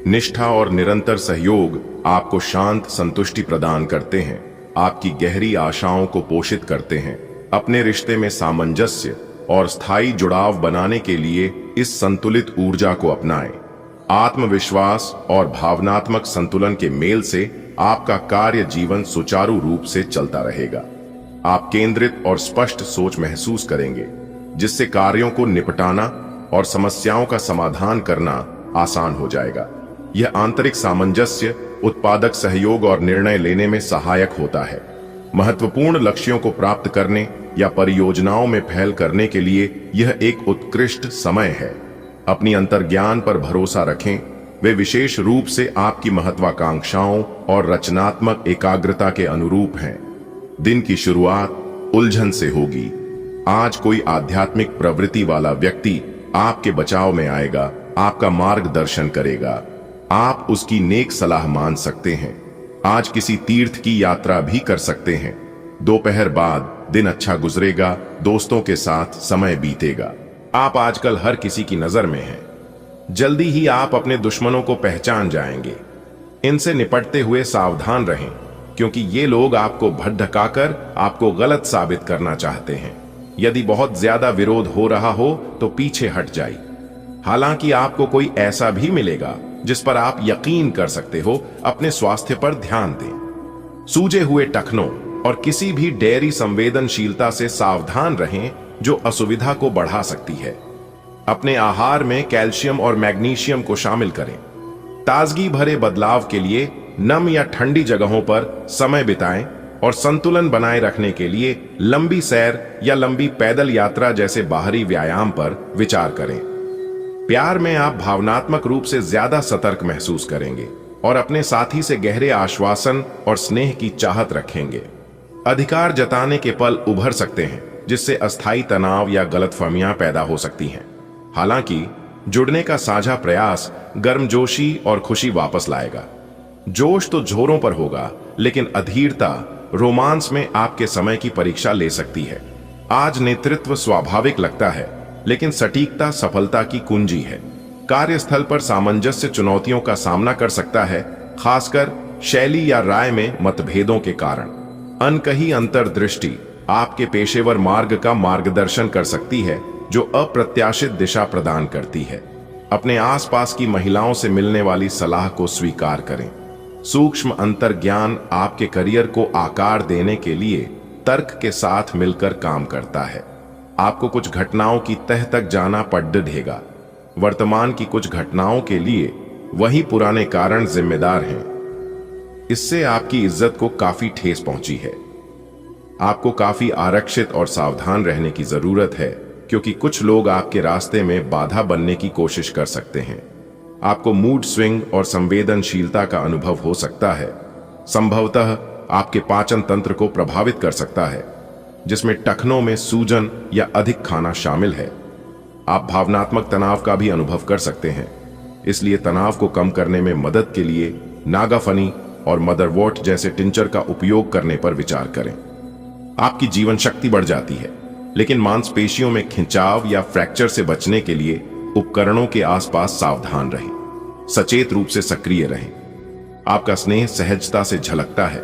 निष्ठा और निरंतर सहयोग आपको शांत संतुष्टि प्रदान करते हैं, आपकी गहरी आशाओं को पोषित करते हैं। अपने रिश्ते में सामंजस्य और स्थायी जुड़ाव बनाने के लिए इस संतुलित ऊर्जा को अपनाएं। आत्मविश्वास और भावनात्मक संतुलन के मेल से आपका कार्य जीवन सुचारू रूप से चलता रहेगा। आप केंद्रित और स्पष्ट सोच महसूस करेंगे, जिससे कार्यों को निपटाना और समस्याओं का समाधान करना आसान हो जाएगा। यह आंतरिक सामंजस्य उत्पादक सहयोग और निर्णय लेने में सहायक होता है। महत्वपूर्ण लक्ष्यों को प्राप्त करने या परियोजनाओं में पहल करने के लिए यह एक उत्कृष्ट समय है। अपनी अंतर्ज्ञान पर भरोसा रखें, वे विशेष रूप से आपकी महत्वाकांक्षाओं और रचनात्मक एकाग्रता के अनुरूप हैं। दिन की शुरुआत उलझन से होगी। आज कोई आध्यात्मिक प्रवृत्ति वाला व्यक्ति आपके बचाव में आएगा, आपका मार्गदर्शन करेगा। आप उसकी नेक सलाह मान सकते हैं। आज किसी तीर्थ की यात्रा भी कर सकते हैं। दोपहर बाद दिन अच्छा गुजरेगा, दोस्तों के साथ समय बीतेगा। आप आजकल हर किसी की नजर में हैं। जल्दी ही आप अपने दुश्मनों को पहचान जाएंगे। इनसे निपटते हुए सावधान रहें, क्योंकि ये लोग आपको भटकाकर आपको गलत साबित करना चाहते हैं। यदि बहुत ज्यादा विरोध हो रहा हो तो पीछे हट जाइए। हालांकि आपको कोई ऐसा भी मिलेगा जिस पर आप यकीन कर सकते हो। अपने स्वास्थ्य पर ध्यान दें। सूजे हुए टखनों और किसी भी डेयरी संवेदनशीलता से सावधान रहें जो असुविधा को बढ़ा सकती है। अपने आहार में कैल्शियम और मैग्नीशियम को शामिल करें। ताजगी भरे बदलाव के लिए नम या ठंडी जगहों पर समय बिताएं और संतुलन बनाए रखने के लिए लंबी सैर या लंबी पैदल यात्रा जैसे बाहरी व्यायाम पर विचार करें। प्यार में आप भावनात्मक रूप से ज्यादा सतर्क महसूस करेंगे और अपने साथी से गहरे आश्वासन और स्नेह की चाहत रखेंगे। अधिकार जताने के पल उभर सकते हैं, जिससे अस्थायी तनाव या गलतफहमियां पैदा हो सकती हैं। हालांकि जुड़ने का साझा प्रयास गर्मजोशी और खुशी वापस लाएगा। जोश तो जोरों पर होगा, लेकिन अधीरता रोमांस में आपके समय की परीक्षा ले सकती है। आज नेतृत्व स्वाभाविक लगता है, लेकिन सटीकता सफलता की कुंजी है। कार्यस्थल पर सामंजस्य चुनौतियों का सामना कर सकता है, खासकर शैली या राय में मतभेदों के कारण। अनकही अंतर्दृष्टि आपके पेशेवर मार्ग का मार्गदर्शन कर सकती है, जो अप्रत्याशित दिशा प्रदान करती है। अपने आसपास की महिलाओं से मिलने वाली सलाह को स्वीकार करें। सूक्ष्म अंतर्ज्ञान आपके करियर को आकार देने के लिए तर्क के साथ मिलकर काम करता है। आपको कुछ घटनाओं की तह तक जाना पड़ेगा। वर्तमान की कुछ घटनाओं के लिए वही पुराने कारण जिम्मेदार हैं। इससे आपकी इज्जत को काफी ठेस पहुंची है। आपको काफी आरक्षित और सावधान रहने की जरूरत है, क्योंकि कुछ लोग आपके रास्ते में बाधा बनने की कोशिश कर सकते हैं। आपको मूड स्विंग और संवेदनशीलता का अनुभव हो सकता है। संभवतः आपके पाचन तंत्र को प्रभावित कर सकता है, जिसमें टखनों में सूजन या अधिक खाना शामिल है। आप भावनात्मक तनाव का भी अनुभव कर सकते हैं, इसलिए तनाव को कम करने में मदद के लिए नागाफनी और मदरवॉट जैसे टिंचर का उपयोग करने पर विचार करें। आपकी जीवन शक्ति बढ़ जाती है, लेकिन मांसपेशियों में खिंचाव या फ्रैक्चर से बचने के लिए उपकरणों के आसपास सावधान रहें। सचेत रूप से सक्रिय रहें। आपका स्नेह सहजता से झलकता है,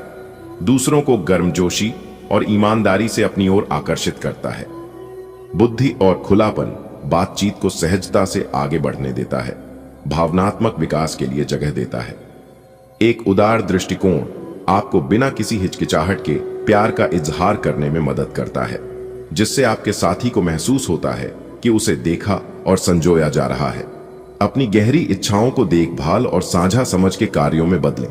दूसरों को गर्मजोशी और ईमानदारी से अपनी ओर आकर्षित करता है। बुद्धि और खुलापन बातचीत को सहजता से आगे बढ़ने देता है, भावनात्मक विकास के लिए जगह देता है। एक उदार दृष्टिकोण आपको बिना किसी हिचकिचाहट के प्यार का इजहार करने में मदद करता है, जिससे आपके साथी को महसूस होता है कि उसे देखा और संजोया जा रहा है। अपनी गहरी इच्छाओं को देखभाल और साझा समझ के कार्यों में बदलें।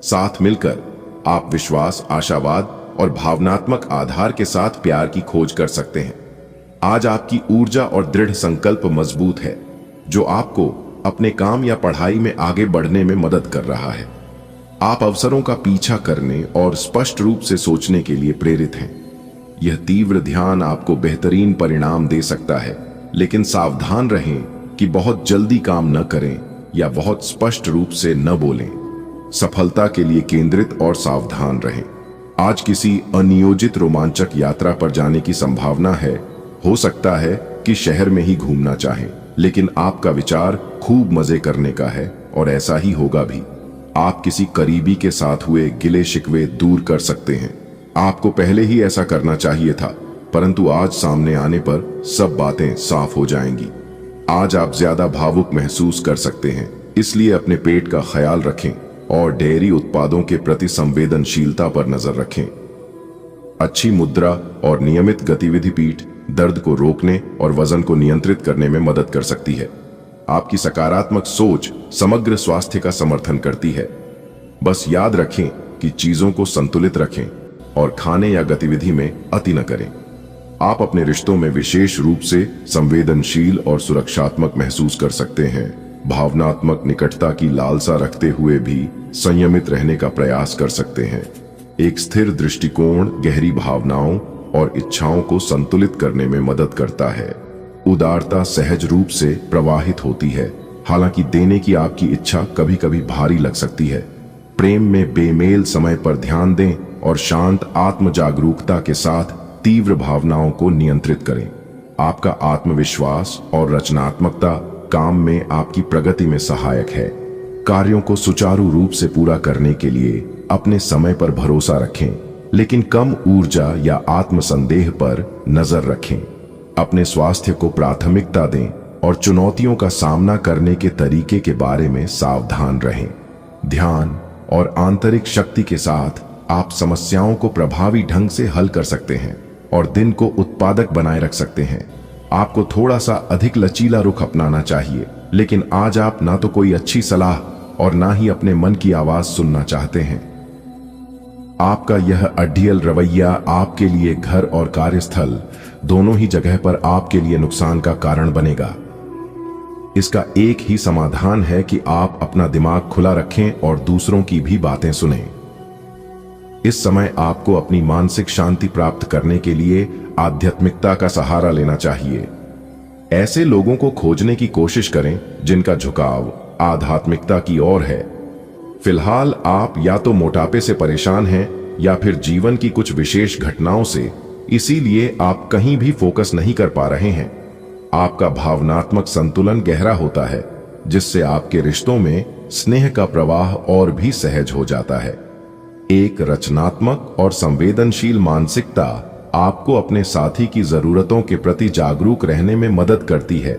साथ मिलकर आप विश्वास, आशावाद और भावनात्मक आधार के साथ प्यार की खोज कर सकते हैं। आज आपकी ऊर्जा और दृढ़ संकल्प मजबूत है, जो आपको अपने काम या पढ़ाई में आगे बढ़ने में मदद कर रहा है। आप अवसरों का पीछा करने और स्पष्ट रूप से सोचने के लिए प्रेरित हैं। यह तीव्र ध्यान आपको बेहतरीन परिणाम दे सकता है, लेकिन सावधान रहें कि बहुत जल्दी काम न करें या बहुत स्पष्ट रूप से न बोलें। सफलता के लिए केंद्रित और सावधान रहें। आज किसी अनियोजित रोमांचक यात्रा पर जाने की संभावना है। हो सकता है कि शहर में ही घूमना चाहें, लेकिन आपका विचार खूब मजे करने का है और ऐसा ही होगा भी। आप किसी करीबी के साथ हुए गिले शिकवे दूर कर सकते हैं। आपको पहले ही ऐसा करना चाहिए था, परंतु आज सामने आने पर सब बातें साफ हो जाएंगी। आज आप ज्यादा भावुक महसूस कर सकते हैं, इसलिए अपने पेट का ख्याल रखें और डेयरी उत्पादों के प्रति संवेदनशीलता पर नजर रखें। अच्छी मुद्रा और नियमित गतिविधि पीठ दर्द को रोकने और वजन को नियंत्रित करने में मदद कर सकती है। आपकी सकारात्मक सोच समग्र स्वास्थ्य का समर्थन करती है। बस याद रखें कि चीजों को संतुलित रखें और खाने या गतिविधि में अति न करें। आप अपने रिश्तों में विशेष रूप से संवेदनशील और सुरक्षात्मक महसूस कर सकते हैं। भावनात्मक निकटता की लालसा रखते हुए भी संयमित रहने का प्रयास कर सकते हैं। एक स्थिर दृष्टिकोण गहरी भावनाओं और इच्छाओं को संतुलित करने में मदद करता है। उदारता सहज रूप से प्रवाहित होती है, हालांकि देने की आपकी इच्छा कभी कभी भारी लग सकती है। प्रेम में बेमेल समय पर ध्यान दें और शांत आत्म जागरूकता के साथ तीव्र भावनाओं को नियंत्रित करें। आपका आत्मविश्वास और रचनात्मकता काम में आपकी प्रगति में सहायक है। कार्यों को सुचारू रूप से पूरा करने के लिए अपने समय पर भरोसा रखें, लेकिन कम ऊर्जा या आत्मसंदेह पर नजर रखें। अपने स्वास्थ्य को प्राथमिकता दें और चुनौतियों का सामना करने के तरीके के बारे में सावधान रहें। ध्यान और आंतरिक शक्ति के साथ आप समस्याओं को प्रभावी ढंग से हल कर सकते हैं और दिन को उत्पादक बनाए रख सकते हैं। आपको थोड़ा सा अधिक लचीला रुख अपनाना चाहिए, लेकिन आज आप ना तो कोई अच्छी सलाह और ना ही अपने मन की आवाज सुनना चाहते हैं। आपका यह अड्डियल रवैया आपके लिए घर और कार्यस्थल दोनों ही जगह पर आपके लिए नुकसान का कारण बनेगा। इसका एक ही समाधान है कि आप अपना दिमाग खुला रखें और दूसरों की भी बातें सुनें। इस समय आपको अपनी मानसिक शांति प्राप्त करने के लिए आध्यात्मिकता का सहारा लेना चाहिए। ऐसे लोगों को खोजने की कोशिश करें जिनका झुकाव आध्यात्मिकता की ओर है। फिलहाल आप या तो मोटापे से परेशान हैं या फिर जीवन की कुछ विशेष घटनाओं से, इसीलिए आप कहीं भी फोकस नहीं कर पा रहे हैं। आपका भावनात्मक संतुलन गहरा होता है, जिससे आपके रिश्तों में स्नेह का प्रवाह और भी सहज हो जाता है। एक रचनात्मक और संवेदनशील मानसिकता आपको अपने साथी की जरूरतों के प्रति जागरूक रहने में मदद करती है